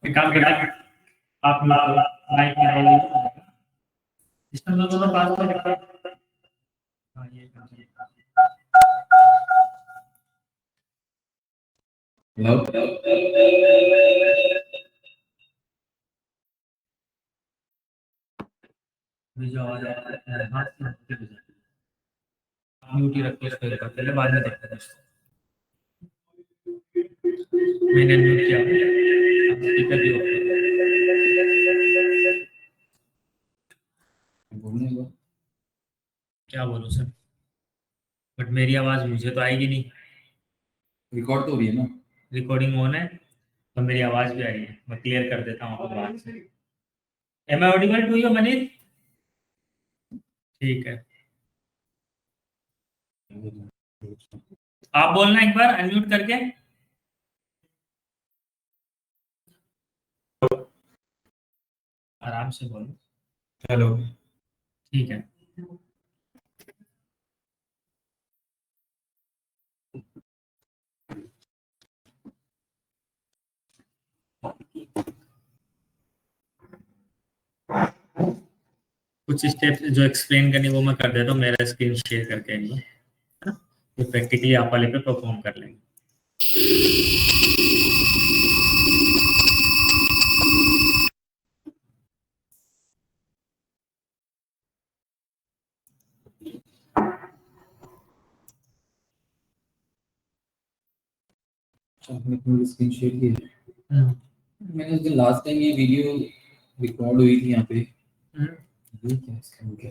एक काम करिए, आप माइक में आइए, सिस्टम में दोनों पास में रखा। हाँ ये हेलो जो आवाज है हाथ से हटके बजा, म्यूट ही रखिए इसको एक बार पहले, बाद में देखते हैं इसको। मैंने म्यूट किया, आप स्पीकर भी ऑफ करो। क्या बोलूं सर, बट मेरी आवाज मुझे तो आएगी नहीं। रिकॉर्ड तो हो रही है ना? रिकॉर्डिंग ऑन है तो मेरी आवाज भी आई है, मैं क्लियर कर देता हूँ आपको बात से। Am I audible to you Manish? ठीक है, आप बोलना एक बार अनम्यूट करके। आराम से बोलो। हेलो ठीक है, कुछ स्टेप्स जो एक्सप्लेन करने वो मैं कर देता हूँ, मेरा स्क्रीन शेयर करके इनको, है ना? तो प्रैक्टिकली आप वाले पे परफॉर्म कर लेंगे। आपने पूरी स्क्रीन शेयर की है? मैंने उस दिन लास्ट टाइम ये वीडियो रिकॉर्ड हुई थी यहाँ पे, ये क्या इसका हो गया?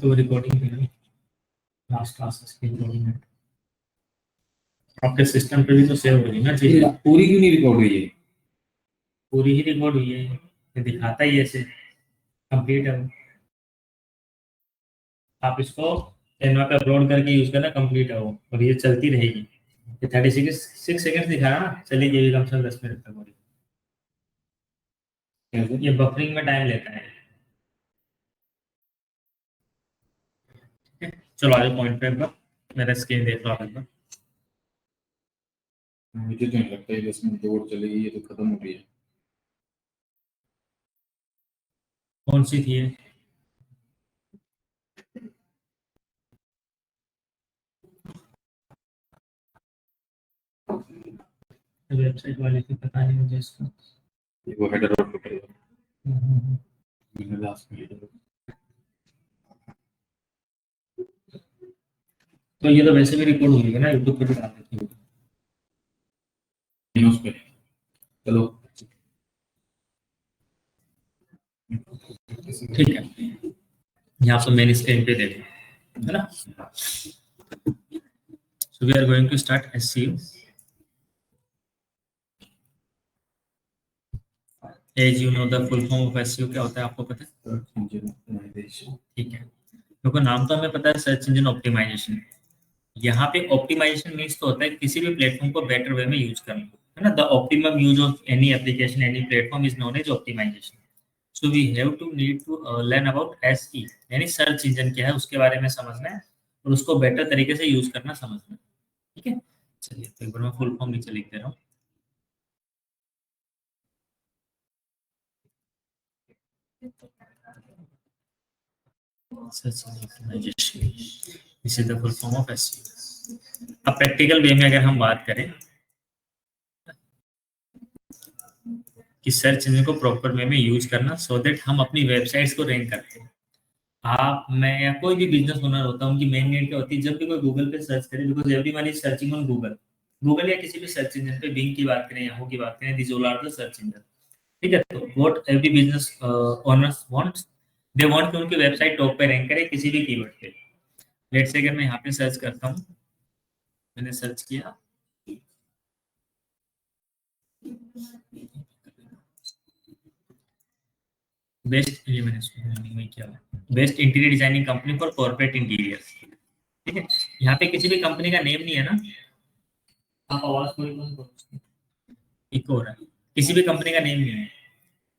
तो recording last class screen recording है आपके सिस्टम पे भी तो सेव हो रही है ना चीज। पूरी क्यों नहीं रिकॉर्ड हुई है? पूरी ही रिकॉर्ड हुई है, ये दिखाता ही ऐसे कंप्लीट है वो। आप इसको कैनवा पे अपलोड करके यूज करना, कंप्लीट है वो, और ये चलती रहेगी। ये 36 सेकंड दिखा रहा ना, चलेगी ये कम से कम 10 मिनट तक हो रही। ये बफरिंग में टाइम लेता है। चलो आगे पॉइंट पे एक बार मेरा स्क्रीन देख लो आप एक बार। मुझे तो नहीं लगता है 10 मिनट और चलेगी, ये तो खत्म हो गई है। कौन सी थी ये? वेबसाइट वाले की पता नहीं मुझे इसका। ये वो हेडर और फुटर है। मैंने लास्ट में हेडर, तो ये तो वैसे भी रिकॉर्ड हुई है ना, यूट्यूब पे भी डाल देती हूँ। नहीं उस पे। चलो ठीक है, यहाँ पे मेरी स्क्रीन पे देखो, है ना? So we are going to start SEO. As you know the full form of SEO क्या होता है आपको पता है? Search engine optimisation. ठीक है, देखो नाम तो हमें पता है, सर्च इंजन ऑप्टिमाइजेशन। यहाँ पे ऑप्टिमाइजेशन मीन्स तो होता है किसी भी प्लेटफॉर्म को बेटर वे में यूज करना, है ना? The optimum use of any application any platform is known as optimisation. So we have to need to learn about SE, यानी सर्च इंजन क्या है उसके बारे में समझना है, और उसको बेटर तरीके से यूज करना समझना है। ठीक है, चलिए तो एक बार मैं फुल फॉर्म नीचे लिख दे रहा हूँ। Search engine optimization, this is the full form of SEO. अब प्रैक्टिकल वे में अगर हम बात करें कि सर्च इंजन को प्रॉपर वे में यूज करना, सो दैट हम अपनी वेबसाइट्स को रैंक करते हैं। आप, मैं या कोई भी बिजनेस ओनर होता है, उनकी मेन नीड क्या होती है? जब भी कोई गूगल पे सर्च करे, because everyone is searching on Google, Google या किसी भी सर्च इंजन पे, बिंग की बात करें, याहू की बात करें, this all are the search engine. ठीक है, तो what every business owners wants, they want कि उनकी वेबसाइट टॉप पे रैंक करे किसी भी कीवर्ड पे। लेट्स से अगर मैं यहाँ पे सर्च करता हूँ, मैंने सर्च किया बेस्ट, ये मैंने क्या best interior designing company for corporate interior. ठीक है, यहाँ पे किसी भी कंपनी का नेम नहीं है ना, आप आवाज थोड़ी कम करो। इको हो रहा है, किसी भी कंपनी का नेम नहीं है।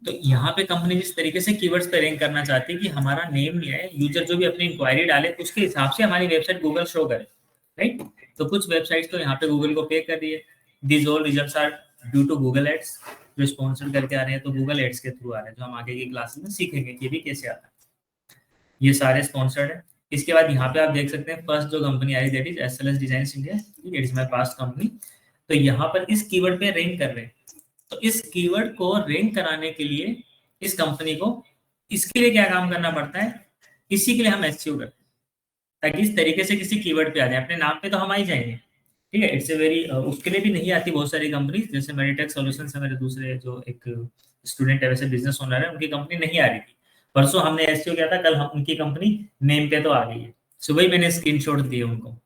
तो यहाँ पे कंपनी जिस तरीके से कीवर्ड्स पे रैंक करना चाहती है कि हमारा नेम नहीं है, यूजर जो भी अपनी इंक्वायरी डाले उसके हिसाब से हमारी वेबसाइट गूगल शो करे, राइट। तो कुछ वेबसाइट्स तो यहाँ पे गूगल को पे कर रही है। These all results are due to Google ads, जो स्पॉन्सर करके आ रहे हैं, तो गूगल एड्स के थ्रू आ रहे हैं, जो हम आगे की क्लासेस में सीखेंगे कि ये भी कैसे आता है। ये सारे स्पॉन्सर्ड है। इसके बाद यहाँ पे आप देख सकते हैं फर्स्ट जो company I that is SLS designs India, it is my past company. तो यहाँ पर इस कीवर्ड पे रैंक कर रहे हैं। तो इस कीवर्ड को रैंक कराने के लिए इस कंपनी को इसके लिए क्या काम करना पड़ता है, इसी के लिए हम एसईओ करते हैं, ताकि इस तरीके से किसी कीवर्ड पे आ जाए। अपने नाम पे तो हम आ ही जाएंगे, ठीक है। इट्स ए वेरी उसके लिए भी नहीं आती बहुत सारी कंपनी, जैसे मेडिटेक सॉल्यूशंस है, मेरे दूसरे जो एक स्टूडेंट है, वैसे बिजनेस ओनर है, उनकी कंपनी नहीं आ रही थी। परसों हमने एसईओ किया था, कल हम उनकी कंपनी नेम पे तो आ गई है। सुबह ही मैंने स्क्रीनशॉट दिए उनको।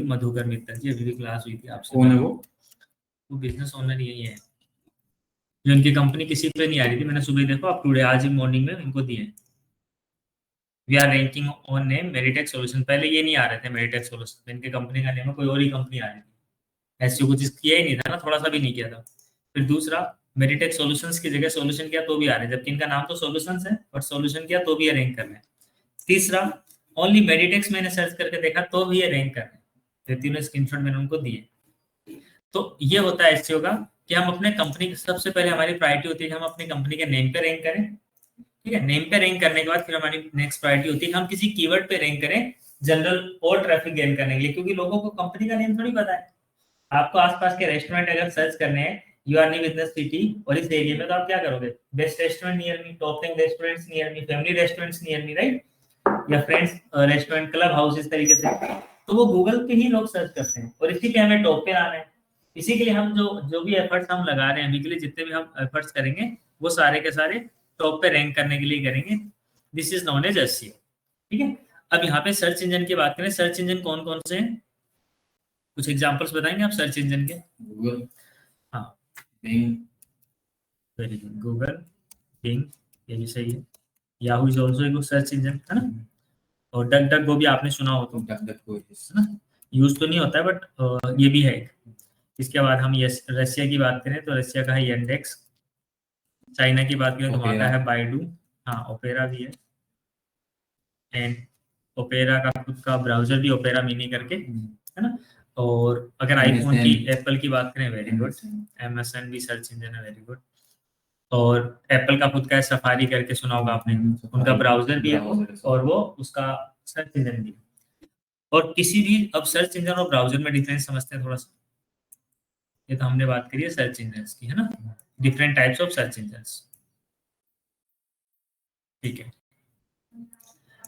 मधुकर मित्तल जी, अभी भी क्लास हुई थी आपसे। कौन है वो बिजनेस ओनर यही है, जो इनकी कंपनी किसी पे नहीं आ रही थी। मैंने सुबह देखो आप टुडे आज ही मॉर्निंग में इनको दिए। We are ranking on name Meditech solution, पहले ये नहीं आ रहे थे मेडिटेक सॉल्यूशन, इनके कंपनी का नेम है, कोई और ही कंपनी आ रही थी। ऐसे कुछ किया ही नहीं था ना, थोड़ा सा भी नहीं किया था। फिर दूसरा, मेडिटेक सॉल्यूशंस की जगह सॉल्यूशन किया तो भी आ रहे हैं, जबकि इनका नाम तो सॉल्यूशंस है, बट सॉल्यूशन किया तो भी ये रैंक कर रहे हैं। तीसरा, ओनली मेडिटेक्स मैंने सर्च करके देखा तो भी ये रैंक कर रहे हैं। तो तीनों स्क्रीनशॉट मैंने उनको दिए। तो ये होता है एसईओ का, कि हम अपने कंपनी, सबसे पहले हमारी प्रायोरिटी होती है कि हम अपनी कंपनी के नेम पे रैंक करें, ठीक है। नेम पे रैंक करने के बाद फिर हमारी नेक्स्ट प्रायोरिटी होती है कि हम किसी कीवर्ड पे रैंक करें जनरल और ट्रैफिक गेन करने के लिए, क्योंकि लोगों को कंपनी का नेम थोड़ी पता है। आपको आसपास के रेस्टोरेंट अगर सर्च करने हैं, you are new business city और इस एरिया में, तो आप क्या करोगे, best restaurant near me, top 10 restaurants near me, family restaurants near me, right, या फ्रेंड्स रेस्टोरेंट, क्लब हाउस, इस तरीके से। तो वो गूगल पे ही लोग सर्च करते हैं, और इसी पे हमें टॉप पे आना है। इसी के लिए हम जो भी एफर्ट्स हम लगा रहे हैं अभी के लिए, जितने भी हम एफर्ट्स करेंगे, वो सारे के सारे टॉप पे रैंक करने के लिए करेंगे। This is known as SEO, ठीक है। अब यहाँ पे सर्च इंजन की बात करें, सर्च इंजन कौन कौन से हैं, कुछ एग्जांपल्स बताएंगे आप सर्च इंजन के? गूगल, हाँ, Bing, very good, Google, Bing, ये भी सही है। याहू इज आल्सो एक सर्च इंजन, है ना। और डक डक गो भी आपने सुना हो तो, डक डक गो, है ना, यूज तो नहीं होता है बट ये भी है एक। इसके बाद हम रसिया की बात करें तो रसिया का है यंडेक्स। चाइना की बात करें तो वहाँ का है बाइडू, हाँ, ओपेरा भी है। एंड ओपेरा का खुद का ब्राउजर भी ओपेरा मिनी करके, है ना। और अगर आईफोन की, एप्पल की बात करें, वेरी गुड, एमएसएन भी सर्च इंजन है, वेरी गुड। और एप्पल का खुद का है सफारी करके, सुना होगा आपने, उनका ब्राउजर भी है और वो उसका सर्च इंजन भी है। और किसी भी, अब सर्च इंजन और ब्राउजर में डिफरेंस समझते हैं थोड़ा सा। ये तो हमने बात करी है सर्च इंजन की, है ना, different types of search engine, ठीक है।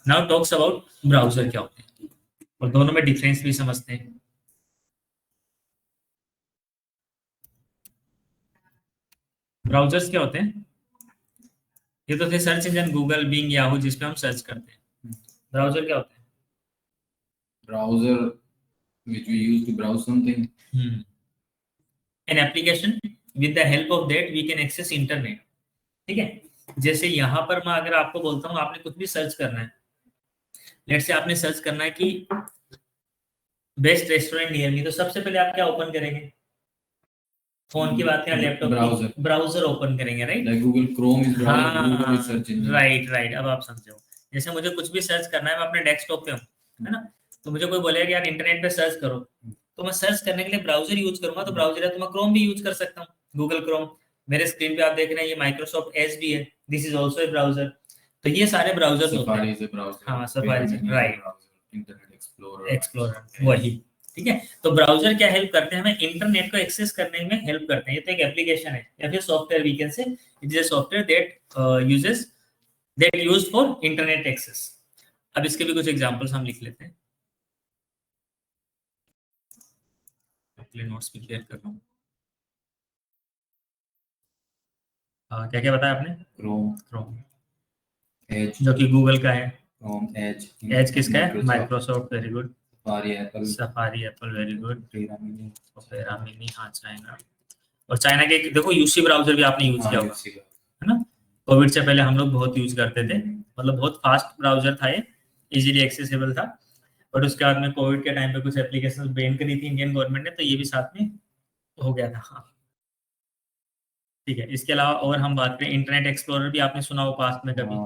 नाउ टॉक्स अबाउट ब्राउजर क्या होते हैं, और दोनों में डिफरेंस भी समझते हैं। ब्राउजर्स क्या होते हैं, ये तो थे search engine Google, Bing, Yahoo, जिसपे हम सर्च करते हैं। ब्राउजर क्या होते हैं? browser which we use to browse something. An application with the help of that we can access internet, ठीक है। जैसे यहाँ पर मैं अगर आपको बोलता हूँ आपने कुछ भी सर्च करना है, लेट्स से आपने सर्च करना है कि बेस्ट रेस्टोरेंट नियर मी, तो सबसे पहले आप क्या ओपन करेंगे, फोन की बात करें, लैपटॉप, ब्राउजर ओपन करेंगे, right, like Google Chrome is browser, Google is search engine, right. अब आप समझो, जैसे मुझे कुछ भी सर्च करना है, मैं अपने डेस्कटॉप पे हूँ, है ना, तो मुझे कोई बोलेगा यार इंटरनेट पे सर्च करो, तो मैं सर्च करने के लिए ब्राउजर यूज करूंगा, तो ब्राउजर है तो मैं क्रोम भी यूज कर सकता हूँ, गूगल क्रोम। मेरे स्क्रीन पे आप देख रहे हैं ये माइक्रोसॉफ्ट एज भी है, this is also a browser. तो ये सारे ब्राउजर्स होते हैं। हाँ, सफारी, राइट, इंटरनेट एक्सप्लोरर, वही, ठीक है। तो ब्राउजर क्या हेल्प करते हैं, हमें इंटरनेट को एक्सेस करने में हेल्प करते हैं। ये तो एक एप्लीकेशन है या फिर software, we can say it is a software that used for internet access. अब इसके भी कुछ एग्जांपल्स हम लिख लेते हैं, नोट्स भी क्लियर कर रहा हूँ। क्या क्या बताया आपने? क्रोम, एज जो कि गूगल का है, क्रोम, एज किसका है? Microsoft, very good. Safari Apple, very good. Opera mini, हाँ, चाइना। और चाइना के देखो यूसी ब्राउजर भी आपने यूज किया होगा, है ना। कोविड से पहले हम लोग बहुत यूज करते थे, मतलब बहुत फास्ट ब्राउजर था ये, इजीली एक्सेसिबल था। बट उसके बाद में कोविड के टाइम पे कुछ एप्लीकेशन बैन करी थी इंडियन गवर्नमेंट ने, तो ये भी साथ में हो गया था। हाँ, ठीक है, इसके अलावा और हम बात करें इंटरनेट एक्सप्लोरर भी आपने सुना हो पास्ट में कभी?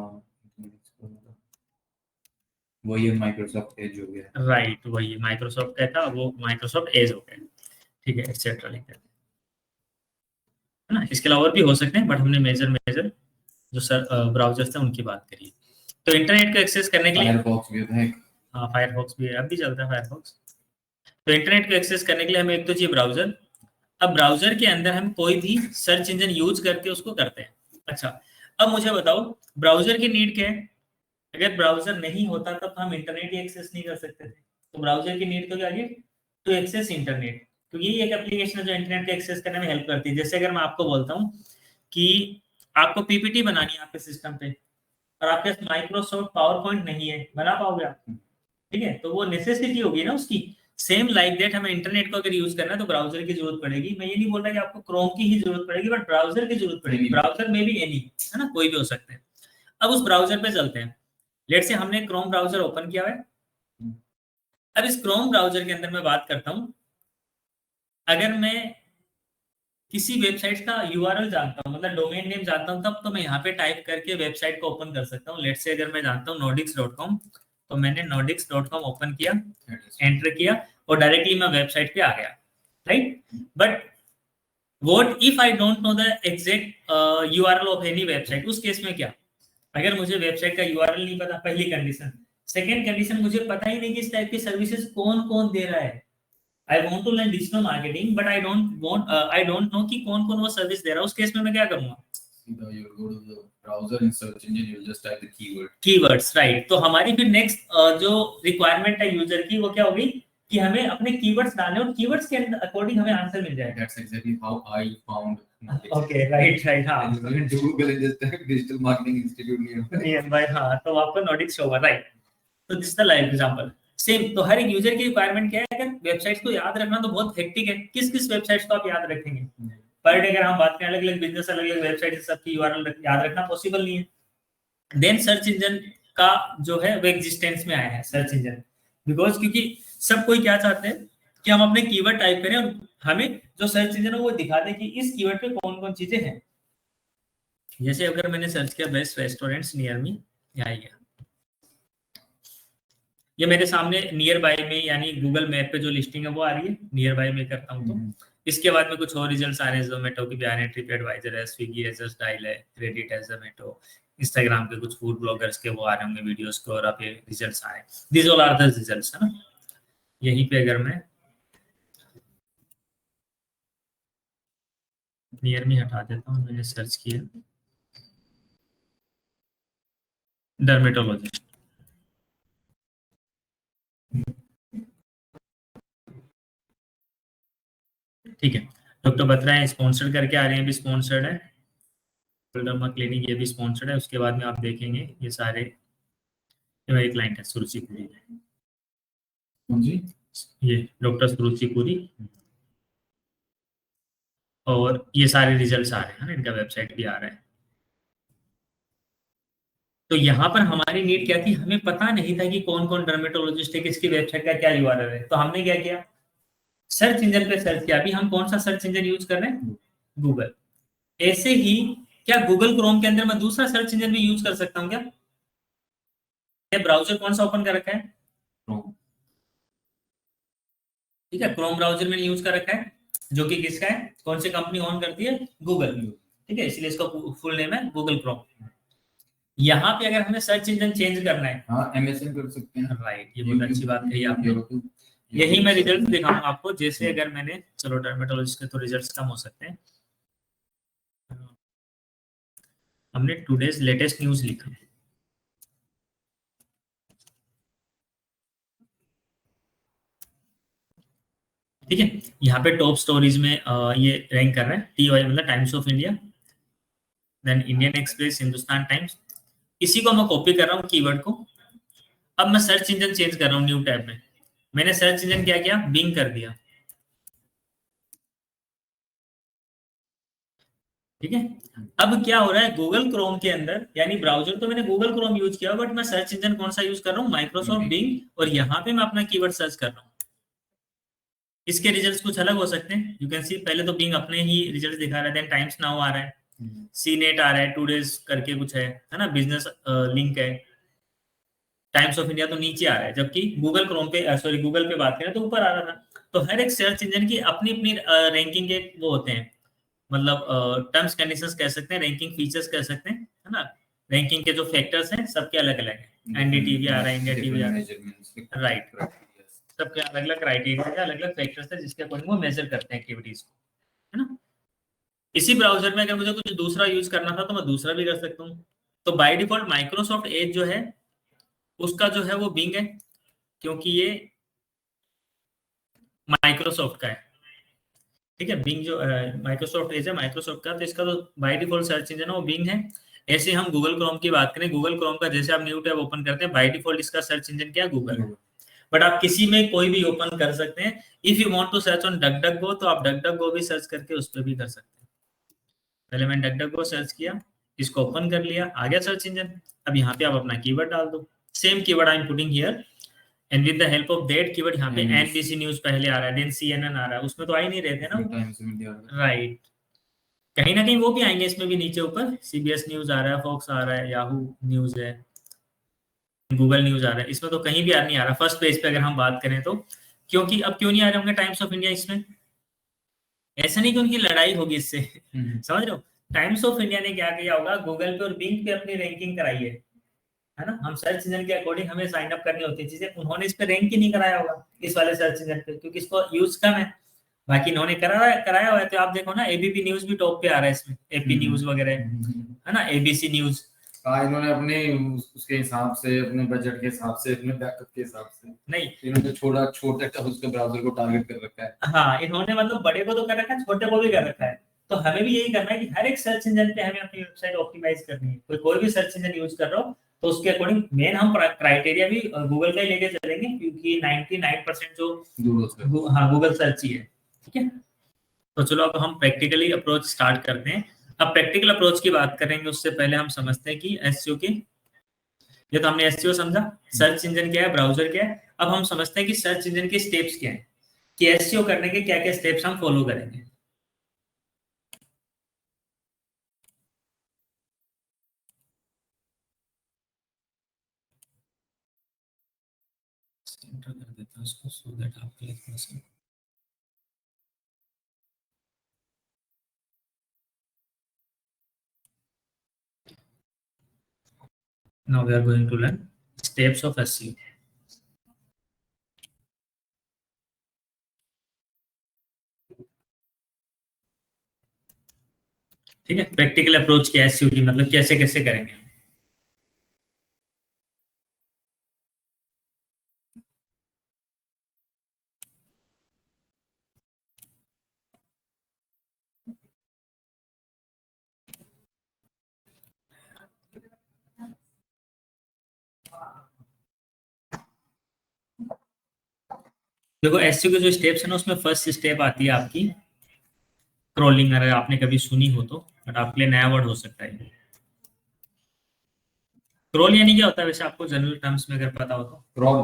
वही माइक्रोसॉफ्ट एज हो गया। राइट, वही माइक्रोसॉफ्ट का था, वो माइक्रोसॉफ्ट एज हो गया। ठीक है, एक्सेट्रा लिख देते है ना। इसके अलावा और भी हो सकते हैं, बट हमने मेजर जो सर ब्राउजर्स थे उनकी बात करी। तो इंटरनेट को एक्सेस करने के लिए फायरफॉक्स भी है। हाँ, फायरफॉक्स भी है, अब भी चलता है फायरफॉक्स। तो इंटरनेट को एक्सेस करने के लिए हमें एक तो चाहिए ब्राउजर। अब ब्राउजर के अंदर हम कोई भी सर्च इंजन यूज करके उसको करते हैं। अच्छा, अब मुझे बताओ ब्राउजर की नीड क्या है? अगर ब्राउजर नहीं होता तब हम इंटरनेट ही एक्सेस नहीं कर सकते थे। तो ब्राउजर की नीड तो क्या है? To access internet. तो यही एक एप्लीकेशन है जो इंटरनेट को एक्सेस करने में हेल्प करती है। जैसे अगर मैं आपको बोलता हूँ कि आपको पीपीटी बनानी है आपके सिस्टम पे, और आपके पास माइक्रोसॉफ्ट पावर पॉइंट नहीं है, बना पाओगे आप? ठीक है, तो वो नेसेसिटी होगी ना उसकी। सेम लाइक दैट हमें इंटरनेट को अगर यूज करना है तो ब्राउजर की जरूरत पड़ेगी। मैं ये नहीं बोल रहा कि आपको क्रोम की ही जरूरत पड़ेगी, बट ब्राउजर की जरूरत पड़ेगी। ब्राउजर में भी एनी, है ना, कोई भी हो सकते हैं। अब उस ब्राउजर पे चलते हैं। लेट से हमने क्रोम ब्राउजर ओपन किया है। अब इस क्रोम ब्राउजर के अंदर मैं बात करता हूं, अगर मैं किसी वेबसाइट का यूआरएल जानता हूं, मतलब डोमेन नेम जानता हूं, तब तो मैं यहाँ पे टाइप करके वेबसाइट को ओपन कर सकता हूँ। लेट से अगर मैं जानता हूँ nodix.com, तो मैंने nodix.com ओपन किया, एंटर किया, और डायरेक्टली मैं वेबसाइट पे आ गया, right. But what if I don't know the exact URL of any website? उस केस में क्या? अगर मुझे वेबसाइट का यूआरएल नहीं पता, पहली कंडीशन। सेकंड कंडीशन, मुझे पता ही नहीं कि इस टाइप की सर्विसेज कौन कौन दे रहा है। I want to learn digital marketing, but I don't know कि कौन कौन वो सर्विस दे रहा है। उस केस में मैं क्या करूंगा? You go to the browser and search engine, you'll just type the keyword. Keywords, right. तो हमारी फिर नेक्स्ट जो रिक्वायरमेंट है यूजर की, वो क्या होगी कि हमें अपने कीवर्ड्स डालने, और कीवर्ड्स के अकॉर्डिंग हमें आंसर मिल जाएगा। That's exactly how I found knowledge. Okay, right right, हाँ। I went to Google and just typed digital marketing institute nearby, हाँ, तो आपको नोटिस होगा, राइट। तो this the live example. Same, तो हर एक यूजर की रिक्वायरमेंट क्या है? अगर वेबसाइट्स को याद रखना तो बहुत हेक्टिक है। किस किस वेबसाइट्स को आप याद रखेंगे? पर डे अगर हम बात करें, अलग अलग बिजनेस, अलग अलग वेबसाइट, सबकी यूआरएल याद रखना पॉसिबल नहीं है। देन सर्च इंजन का जो है वो एग्जिस्टेंस में आया है, सर्च इंजन, बिकॉज क्योंकि सब कोई क्या चाहते हैं कि हम अपने कीवर्ड टाइप करें और हमें जो सर्च इंजन है वो दिखा दे कि इस कीवर्ड पे कौन कौन चीजें हैं। जैसे अगर मैंने सर्च किया बेस्ट रेस्टोरेंट्स नियर मी, यहाँ गया, ये मेरे सामने नियर बाय में, यानी गूगल मैप पे जो लिस्टिंग है वो आ रही है। नियर बाय में करता हूँ तो इसके बाद में कुछ और रिजल्ट्स आ रहे हैं। जोमेटो की भी आ रहे हैं, ट्रिप एडवाइजर है, स्विगी है, जस्ट डायल है, क्रेडिट है, जोमेटो, इंस्टाग्राम के कुछ फूड ब्लॉगर्स के वो आ रहे होंगे वीडियोस को, और आप ये रिजल्ट्स आ रहे हैं। This all are the results, है ना। यहीं पे अगर मैं नियर मी हटा देता हूँ, मैंने सर्च किया डर्मेटोलॉजी, ठीक है। डॉक्टर बत्रा है, स्पॉन्सर्ड करके आ रहे हैं, भी स्पॉन्सर्ड है। क्लिनिक ये भी स्पॉन्सर्ड है। उसके बाद में आप देखेंगे ये सारे, ये मेरी क्लाइंट है सुरुचि पुरी, ये डॉक्टर सुरुचि पुरी, और ये सारे रिजल्ट्स आ रहे हैं ना, इनका वेबसाइट भी आ रहा है। तो यहाँ पर हमारी नीड क्या थी? हमें पता नहीं था कि कौन कौन डर्मेटोलॉजिस्ट है, किसकी वेबसाइट का क्या यूआरएल है। तो हमने क्या किया? सर्च इंजन पे सर्च किया। अभी हम कौन सा सर्च इंजन यूज कर रहे हैं? गूगल। ऐसे ही क्या गूगल क्रोम के अंदर मैं दूसरा सर्च इंजन भी यूज कर सकता हूँ क्या? ब्राउजर कौन सा ओपन कर रखा है? ठीक है, क्रोम ब्राउजर मैंने यूज कर रखा है, जो कि किसका है? कौन सी कंपनी ऑन करती है? गूगल। ठीक है, इसलिए इसका फुल नेम है गूगल क्रोम। यहाँ पे अगर हमें सर्च इंजन चेंज करना है, हाँ, MSN कर सकते हैं, राइट, ये बहुत अच्छी बात कही आपने। यही मैं रिजल्ट दिखाऊंगा आपको। जैसे अगर मैंने, चलो डर्मेटोलॉजिस्ट के तो रिजल्ट्स कम हो सकते हैं, हमने टुडेज लेटेस्ट न्यूज लिखा, ठीक है। यहाँ पे टॉप स्टोरीज में ये रैंक कर रहा है, TY मतलब times of India, then Indian express, Hindustan times. इसी को मैं कॉपी कर रहा हूँ कीवर्ड को। अब मैं सर्च इंजन चेंज कर रहा हूँ न्यू टैब में। मैंने सर्च इंजन क्या किया? बिंग कर दिया, ठीक है। अब क्या हो रहा है गूगल क्रोम के अंदर, यानी ब्राउजर तो मैंने गूगल क्रोम यूज किया, बट मैं सर्च इंजन कौन सा यूज कर रहा हूँ? माइक्रोसॉफ्ट बिंग, और यहाँ पे मैं अपना कीवर्ड सर्च कर रहा हूँ। इसके रिजल्ट्स कुछ अलग हो सकते हैं। यू कैन सी पहले तो बिंग अपने ही रिजल्ट दिखा रहा है, देन टाइम्स नाउ आ रहा है, सी नेट आ रहा है, टूडेज करके कुछ है ना, बिजनेस लिंक है। टाइम्स ऑफ इंडिया तो नीचे आ रहा है, जबकि गूगल क्रोम पे सॉरी गूगल पे बात करें तो ऊपर आ रहा था। तो हर एक सर्च इंजन की अपनी अपनी रैंकिंग के वो होते हैं, मतलब टर्म्स कंडीशंस कह सकते हैं, रैंकिंग फीचर्स कह सकते हैं, है ना। रैंकिंग के जो फैक्टर्स हैं सबके अलग अलग हैं। एनडीटीवी आ रहा है, इंडिया टीवी आ रहा है, राइट, सबके अलग अलग क्राइटेरिया है, अलग अलग फैक्टर्स है जिसके अकॉर्डिंग वो मेजर करते हैं एक्टिविटीज को, है ना। इसी ब्राउजर में अगर मुझे कुछ दूसरा यूज करना था तो मैं दूसरा भी कर सकता हूँ। तो बाय डिफॉल्ट माइक्रोसॉफ्ट एज जो है उसका जो है वो बिंग है, क्योंकि ये माइक्रोसॉफ्ट का है, ठीक है। बिंग जो माइक्रोसॉफ्ट एज है माइक्रोसॉफ्ट का, तो इसका तो बाय डिफॉल्ट सर्च इंजन है वो बिंग है। ऐसे हम गूगल क्रोम की बात करें, गूगल क्रोम का जैसे आप न्यू टैब ओपन करते हैं बाय डिफॉल्ट इसका सर्च इंजन क्या है, गूगल है। बट आप किसी में कोई भी ओपन कर सकते हैं। If you want to search on Duck Duck Go तो आप डक डक गो भी सर्च करके उस पर भी कर सकते हैं। पहले मैंने डक डक गो सर्च किया, इसको ओपन कर लिया, आ गया सर्च इंजन। अब यहाँ पे आप अपना कीवर्ड डाल दो, same keyword I am putting here, and with the help of that keyword यहाँ पे एनबीसी न्यूज पहले आ रहा है, देन सीएनएन आ रहा है, उसमें तो आ ही नहीं रहे थे ना, राइट। कहीं ना कहीं वो भी आएंगे इसमें भी, नीचे ऊपर सीबीएस न्यूज आ रहा है, फॉक्स आ रहा है, याहू न्यूज है, गूगल न्यूज आ रहा है, इसमें तो कहीं भी नहीं आ रहा फर्स्ट पेज पे अगर हम बात करें तो। क्योंकि अब क्यों नहीं आ रहे होंगे टाइम्स ऑफ इंडिया इसमें? ऐसा नहीं कि उनकी लड़ाई होगी इससे, समझ रहे हो। टाइम्स ऑफ इंडिया ने क्या किया होगा, गूगल पे और बिंग पे अपनी रैंकिंग कराई है ना। हम सर्च इंजन के अकॉर्डिंग हमें साइन अप करनी होती है चीजें, उन्होंने इस पे रैंक ही नहीं कराया होगा इस वाले सर्च इंजन पे, क्योंकि इसको यूज कम है। बाकी इन्होंने कराया हुआ है, तो आप देखो ना एबीपी न्यूज भी टॉप पे आ रहा है इसमें, एपी न्यूज वगैरह, है ना, एबीसी न्यूज। हाँ, इन्होंने अपने उसके हिसाब से, अपने बजट के हिसाब से, अपने बैकअप के हिसाब से नहीं, इन्होंने छोटे उसके ब्राउजर को टारगेट कर रखा है। हाँ, इन्होंने मतलब बड़े को तो कर रखा है, छोटे को भी कर रखा है। तो हमें भी यही करना है कि हर एक सर्च इंजन पे हमें अपनी वेबसाइट ऑप्टिमाइज करनी है। कोई भी सर्च इंजन यूज कर रहा हो तो उसके अकॉर्डिंग मेन हम क्राइटेरिया भी गूगल का ही लेके चलेंगे, क्योंकि 99% जो हाँ गूगल सर्च ही है, ठीक है। तो चलो अब हम प्रैक्टिकली अप्रोच स्टार्ट करते हैं। अब प्रैक्टिकल अप्रोच की बात करेंगे उससे पहले हम समझते हैं कि एसईओ की, ये तो हमने एसईओ समझा, सर्च इंजन क्या है, ब्राउजर क्या है। अब हम समझते हैं कि सर्च इंजन के स्टेप्स क्या है, कि एसईओ करने के क्या क्या स्टेप्स हम फॉलो करेंगे। एंटर कर देता हूं उसको सो दैट आप क्लिक कर सकें। Now we are going to learn steps of SEO. ठीक है, प्रैक्टिकल अप्रोच क्या है एसईओ की, मतलब कैसे कैसे करेंगे। देखो एसईओ के जो स्टेप्स है ना, उसमें फर्स्ट स्टेप आती है आपकी क्रॉलिंग। अगर आपने कभी सुनी हो तो, बट आपके लिए नया वर्ड हो सकता है। क्रॉल यानी क्या होता है वैसे आपको जनरल टर्म्स में अगर पता हो तो? क्रॉल,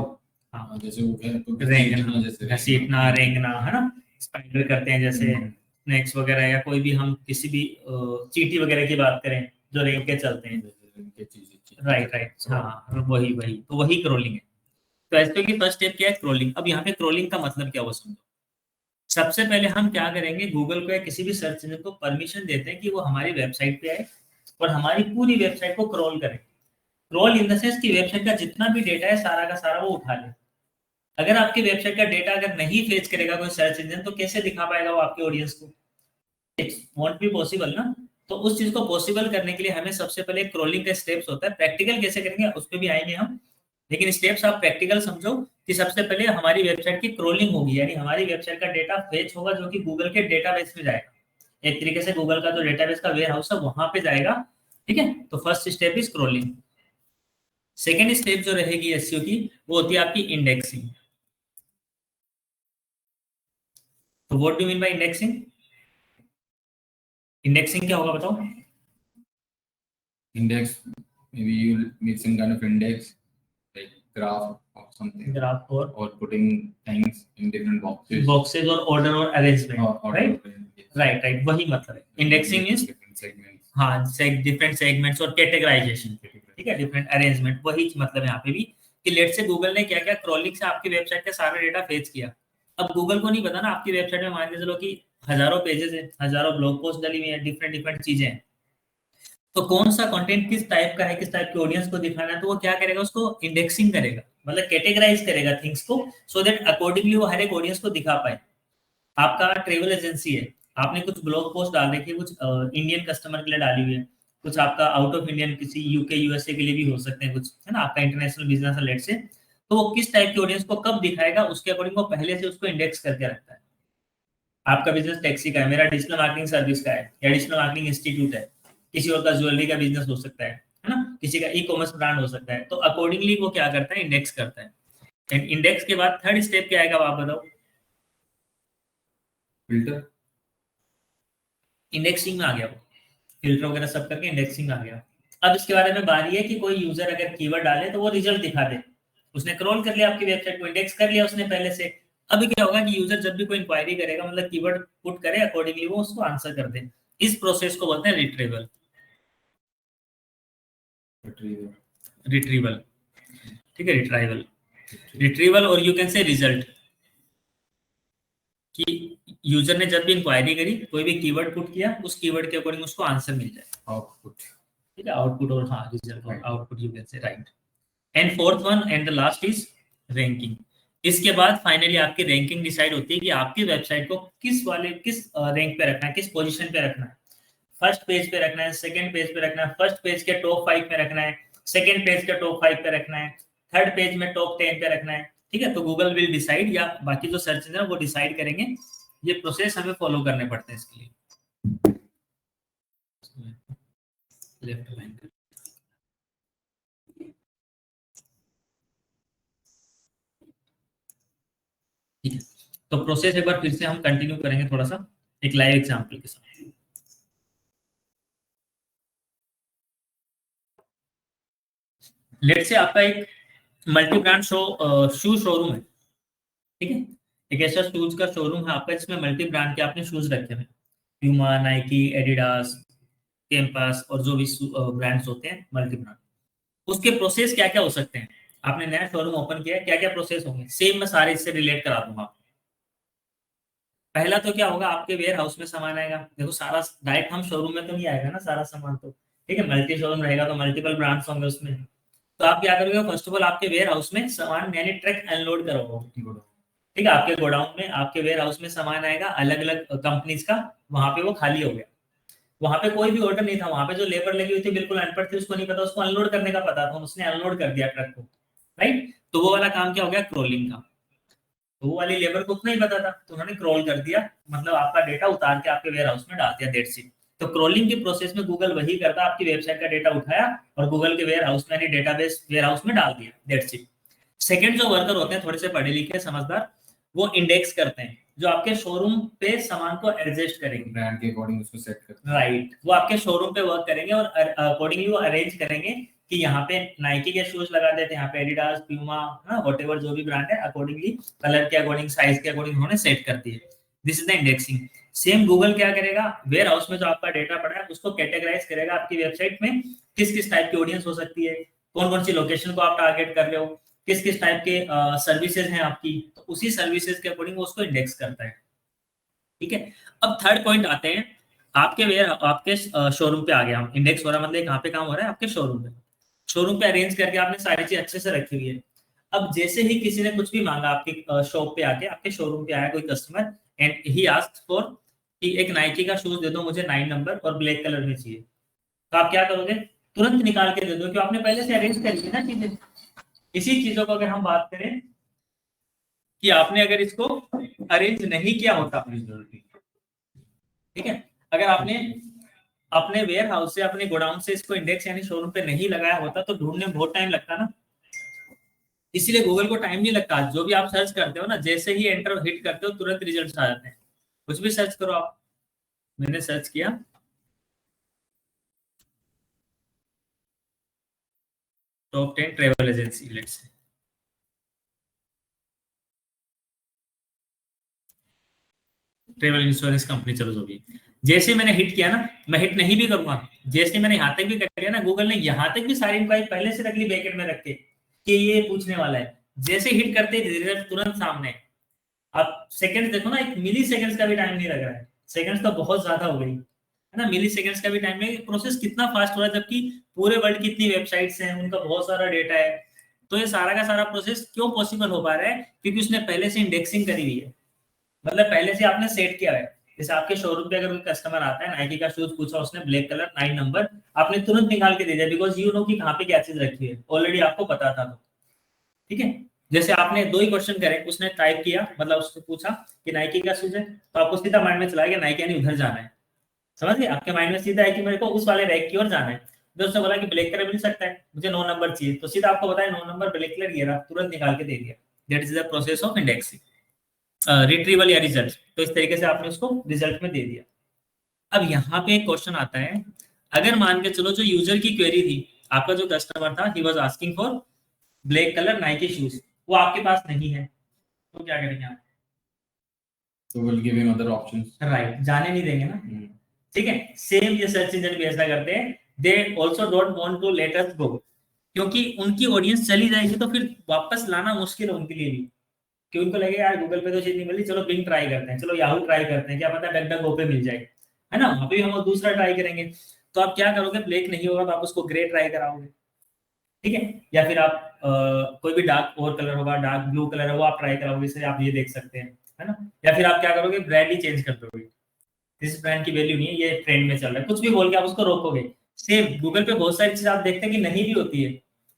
हाँ, जैसे वो रेंगना, घसीटना, रेंगना, है ना। स्पाइडर करते हैं जैसे, स्नेक्स वगैरह, या कोई भी हम किसी भी चींटी वगैरह की बात करें जो रेंग के चलते हैं, राइट राइट, हाँ वही वही, तो वही क्रॉलिंग है। तो एसईओ की फर्स्ट स्टेप क्या है, क्रॉलिंग। अब यहाँ पे क्रॉलिंग का मतलब क्या हुआ समझो। सबसे पहले हम क्या करेंगे, गूगल को या किसी भी सर्च इंजन को परमिशन देते हैं कि वो हमारी वेबसाइट पे आए और हमारी पूरी वेबसाइट को क्रॉल करे। क्रॉल इन द सेंस कि वेबसाइट का जितना भी डेटा है सारा का सारा वो उठा ले। अगर आपकी वेबसाइट का डेटा अगर नहीं फेच करेगा कोई सर्च इंजन, तो कैसे दिखा पाएगा वो आपके ऑडियंस को? इट्स वॉन्ट बी पॉसिबल ना। तो उस चीज को पॉसिबल करने के लिए हमें सबसे पहले क्रॉलिंग का स्टेप्स होता है। प्रैक्टिकल कैसे करेंगे उस पर भी आएंगे हम, लेकिन स्टेप्स आप प्रैक्टिकल समझो कि सबसे पहले हमारी वेबसाइट की क्रॉलिंग होगी, यानी हमारी वेबसाइट का डेटा फेच होगा जो कि गूगल के डेटाबेस में जाएगा। एक तरीके से गूगल का जो डेटाबेस का वेयर हाउस है वहां पे जाएगा, ठीक है। तो first step is crawling. Second step जो रहेगी एसईओ की, वो होती है आपकी इंडेक्सिंग। तो what do mean by indexing? Indexing क्या होगा बताओ? Index, maybe you make some kind of index, like graph or something, graph or putting things in different boxes. Boxes और ऑर्डर और arrangement, or right yes. Right वही मतलब है indexing means different segments. हाँ different segments और categorisation, ठीक है, different arrangement, वही मतलब यहाँ पे भी कि लेट से गूगल ने क्या क्या क्रॉलिंग से आपकी वेबसाइट का सारा डेटा फेच किया। अब गूगल को नहीं पता ना आपकी वेबसाइट में मान के चलो कि हजारों पेजेस है, हजारों ब्लॉग पोस्ट डली हुई है, डिफरेंट डिफरेंट चीजें हैं, तो कौन सा कंटेंट किस टाइप का है, किस टाइप के ऑडियंस को दिखाना है, तो वो क्या करेगा, उसको इंडेक्सिंग करेगा, मतलब कैटेगराइज करेगा थिंग्स को, सो दैट अकॉर्डिंगली वो हर एक ऑडियंस को दिखा पाए। आपका ट्रेवल एजेंसी है, आपने कुछ ब्लॉग पोस्ट डाल रखी है, कुछ इंडियन कस्टमर के लिए डाली हुई है, कुछ आपका आउट ऑफ इंडियन किसी यूके यूएसए के लिए भी हो सकते हैं, कुछ है ना, आपका इंटरनेशनल बिजनेस है लेट से, तो वो किस टाइप के ऑडियंस को कब दिखाएगा उसके अकॉर्डिंग वो पहले से उसको इंडेक्स करके रखता है। आपका बिजनेस टैक्सी का है, मेरा डिजिटल मार्केटिंग सर्विस का है, या डिजिटल मार्केटिंग इंस्टीट्यूट है, किसी और का ज्वेलरी का बिजनेस हो सकता है ना, किसी का ई कॉमर्स ब्रांड हो सकता है, तो अकॉर्डिंगली वो क्या करता है, इंडेक्स करता है। एंड इंडेक्स के बाद थर्ड स्टेप क्या आएगा, आप बताओ। फिल्टर, इंडेक्सिंग में आ गया वो, फिल्टर वगैरह सब करके इंडेक्सिंग में आ गया। अब इसके बारे में बारी है कि कोई यूजर अगर कीवर्ड डाले तो वो रिजल्ट दिखा दे, उसने क्रॉल कर लिया आपकी वेबसाइट को, इंडेक्स कर लिया उसने पहले से। अभी क्या होगा कि यूजर जब भी कोई इंक्वायरी करेगा, मतलब कीवर्ड पुट करे, अकॉर्डिंगली वो उसको आंसर कर दे। इस प्रोसेस को बोलते हैं रिट्रीवल। रिट्रीवल, ठीक है, रिट्राइवल, रिट्रीवल, और यू कैन से रिजल्ट, कि यूजर ने जब भी इंक्वायरी करी, कोई भी कीवर्ड पुट किया, उस कीवर्ड के अकॉर्डिंग उसको आंसर मिल जाए, आउटपुट, ठीक है, आउटपुट, और हाँ रिजल्ट और output you can say, right. And fourth one and the last is ranking. इसके बाद फाइनली आपकी रैंकिंग डिसाइड होती है कि आपकी वेबसाइट को किस रैंक पे रखना है, किस पोजीशन पे रखना है। फर्स्ट पेज पे रखना है, सेकंड पेज पे रखना है, फर्स्ट पेज के टॉप 5 में रखना है, सेकंड पेज के टॉप 5 पे रखना है, थर्ड पेज में टॉप 10 पे रखना है, ठीक है। तो गूगल विल डिसाइड, या बाकी जो सर्च इंजन है वो डिसाइड करेंगे। ये प्रोसेस हमें फॉलो करने पड़ते हैं इसके लिए। लेफ्ट लाइन, ठीक है। तो प्रोसेस एक बार फिर से हम कंटिन्यू करेंगे थोड़ा सा एक लाइव एग्जांपल के साथ। लेट से आपका एक मल्टी ब्रांड शू शोरूम है, ठीक है, एक ऐसा शूज का शोरूम है आपका जिसमें मल्टी ब्रांड के आपने शूज रखे हुए, प्यूमा, नाइकी, एडिडास, कैंपस, और जो भी ब्रांड्स होते हैं मल्टी ब्रांड। उसके प्रोसेस क्या क्या हो सकते हैं। आपने नया शोरूम ओपन किया, क्या क्या प्रोसेस होंगे, सेम मैं सारे इससे रिलेट करा दूंगा। पहला तो क्या होगा, आपके वेयर हाउस में सामान आएगा। देखो सारा डायरेक्ट हम शोरूम में तो नहीं आएगा ना सारा सामान, तो ठीक है, मल्टी शोरूम रहेगा तो मल्टीपल ब्रांड्स होंगे उसमें। तो आप क्या करोगे, फर्स्ट ऑफ ऑल आपके वेयर हाउस में सामान यानी ट्रक अनलोड करोगे, ठीक है, आपके गोडाउन में, आपके वेयर हाउस में सामान आएगा अलग अलग कंपनीज का, वहां पे वो खाली हो गया, वहां पे कोई भी ऑर्डर नहीं था, वहां पे जो लेबर लगी हुई थी बिल्कुल अनपढ़ थी, उसको नहीं पता, उसको अनलोड करने का पता था, उसने अनलोड कर दिया ट्रक को, राइट। तो वो वाला काम क्या हो गया, क्रॉलिंग का। तो वो वाली लेबर को उतना ही पता था, तो उन्होंने क्रॉल कर दिया, मतलब आपका डेटा उतार के आपके वेयर हाउस में डाल दिया, दैट्स इट। तो क्रॉलिंग के प्रोसेस में गूगल वही करता, आपकी वेबसाइट का डेटा उठाया और गूगल के वेयर हाउस में यानी डेटाबेस वेयर हाउस में डाल दिया, दैट्स इट। सेकंड जो वर्कर होते हैं थोड़े से पढ़े लिखे समझदार, वो इंडेक्स करते हैं, जो आपके शोरूम पे सामान को एडजस्ट करेंगे, ब्रांड के अकॉर्डिंग उसको सेट करते हैं, राइट। वो आपके शोरूम पे वर्क करेंगे और अकॉर्डिंगली वो अरेंज करेंगे कि यहाँ पे नाइकी के शूज लगा देते हैं, यहाँ पे एडिडास, प्यूमा, व्हाटएवर जो भी ब्रांड है, अकॉर्डिंगली कलर के अकॉर्डिंग, साइज के अकॉर्डिंग उन्होंने सेट कर दिए। This is the indexing. Same Google क्या करेगा, वेयर हाउस में जो आपका डेटा पड़ा है उसको कैटेगराइज करेगा आपकी वेबसाइट में, किस किस टाइप की ऑडियंस हो सकती है, कौन कौन सी लोकेशन को आप टारगेट कर रहे हो, किस किस टाइप के सर्विसेज हैं आपकी, तो उसी सर्विसेज के अकॉर्डिंग वो उसको इंडेक्स करता है, ठीक है। अब थर्ड पॉइंट आते हैं, आपके शोरूम पे आ गया हम, इंडेक्स हो रहा मतलब कहाँ पे काम हो रहा है, आपके शोरूम पे। शोरूम पे अरेंज करके आपने सारी चीज अच्छे से रखी हुई है। अब जैसे ही किसी ने कुछ भी मांगा आपके शॉप पे आके, आपके शोरूम पे आया कोई customer and he asked for कि एक नाइकी का शूज दे दो मुझे 9 नंबर और ब्लैक कलर में चाहिए, तो आप क्या करोगे, तुरंत निकाल के दे दो, क्योंकि आपने पहले से अरेंज कर ली ना चीजें। इसी चीजों को अगर हम बात करें कि आपने अगर इसको अरेंज नहीं किया होता, ठीक है, अगर आपने अपने वेयर हाउस से, अपने गोडाउन से इसको इंडेक्स यानी शोरूम पे नहीं लगाया होता तो ढूंढने में बहुत टाइम लगता ना। इसीलिए गूगल को टाइम नहीं लगता, जो भी आप सर्च करते हो ना, जैसे ही एंटर हिट करते हो तुरंत रिजल्ट आ जाते हैं। कुछ भी सर्च करो आप, मैंने सर्च किया top 10 travel agency let's say, travel insurance company, चलो जो भी। जैसे मैंने हिट किया ना, मैं हिट नहीं भी करूंगा, जैसे मैंने यहाँ तक भी कर लिया ना, गूगल ने यहाँ तक भी सारी इंक्वायरी पहले से रख ली ब्रैकेट में रख के कि ये पूछने वाला है। जैसे हिट करते रिजल्ट तुरंत सामने। आप सेकंड देखो ना, एक मिली सेकंड्स का भी टाइम नहीं लग रहा है, सेकंड्स तो बहुत ज्यादा हो गई है ना, मिली सेकंड्स का भी टाइम नहीं, प्रोसेस कितना फास्ट हो रहा है, जबकि पूरे वर्ल्ड की इतनी वेबसाइट्स हैं, उनका बहुत सारा डेटा है। तो ये सारा का सारा प्रोसेस क्यों पॉसिबल हो पा रहा है? क्योंकि उसने पहले से इंडेक्सिंग करी हुई है, मतलब पहले से आपने सेट किया है। जैसे आपके शोरूम पे अगर कोई कस्टमर आता है, नाइकी का शूज पूछा उसने, ब्लैक कलर 9 नंबर, आपने तुरंत निकाल के दे दिया, बिकॉज यू नो कि कहाँ पे क्या चीज रखी है, ऑलरेडी आपको पता था। तो ठीक है, जैसे आपने 2 ही क्वेश्चन करे, उसने टाइप किया, मतलब उसने पूछा कि नाइकी का शूज है, तो आपको सीधा माइंड में चला गया नाइकी यानी उधर जाना है, समझ गए? आपके माइंड में सीधा है कि मेरे को उस वाले रैक की ओर जाना है। तो उसने बोला कि ब्लैक कलर मिल सकता है, मुझे 9 नंबर चाहिए, तो सीधा आपको बताया 9 नंबर ब्लैक कलर, ये रहा, तुरंत निकाल के दे दिया। That is the process of indexing, retrieval या रिजल्ट। तो इस तरीके से आपने उसको रिजल्ट में दे दिया। अब यहाँ पे एक क्वेश्चन आता है, अगर मान के चलो जो यूजर की क्वेरी थी, आपका जो कस्टमर था, he was asking for black colour Nike shoes, वो आपके पास नहीं है, तो क्या करेंगे आप? तो will give him other options, right, जाने नहीं देंगे ना। ठीक है, सेम ये सर्च इंजन भी ऐसा करते हैं, they also don't want to let us go, क्योंकि उनकी ऑडियंस चली जाएगी तो फिर वापस लाना मुश्किल है उनके लिए भी, कि उनको लगे यार गूगल पे तो चीज नहीं मिली, चलो बिंग ट्राई करते हैं, चलो याहू ट्राई करते हैं, क्या पता डक पे मिल जाए, है ना, वहां पे भी हम दूसरा ट्राई करेंगे। तो आप क्या करोगे, ब्लैक नहीं होगा तो आप उसको ग्रे ट्राई कराओगे, ठीक है, या फिर आप कोई भी डार्क और कलर होगा, डार्क ब्लू कलर है वो आप ट्राई कराओगे, इससे आप ये देख सकते हैं, है ना, या फिर आप क्या करोगे, ब्रांड ही चेंज कर दोगे, इस ब्रांड की वैल्यू नहीं है, ये ट्रेंड में चल रहा है, कुछ भी बोल के आप उसको रोकोगे। सेम गूगल पे बहुत सारी चीज आप देखते हैं कि नहीं भी होती है,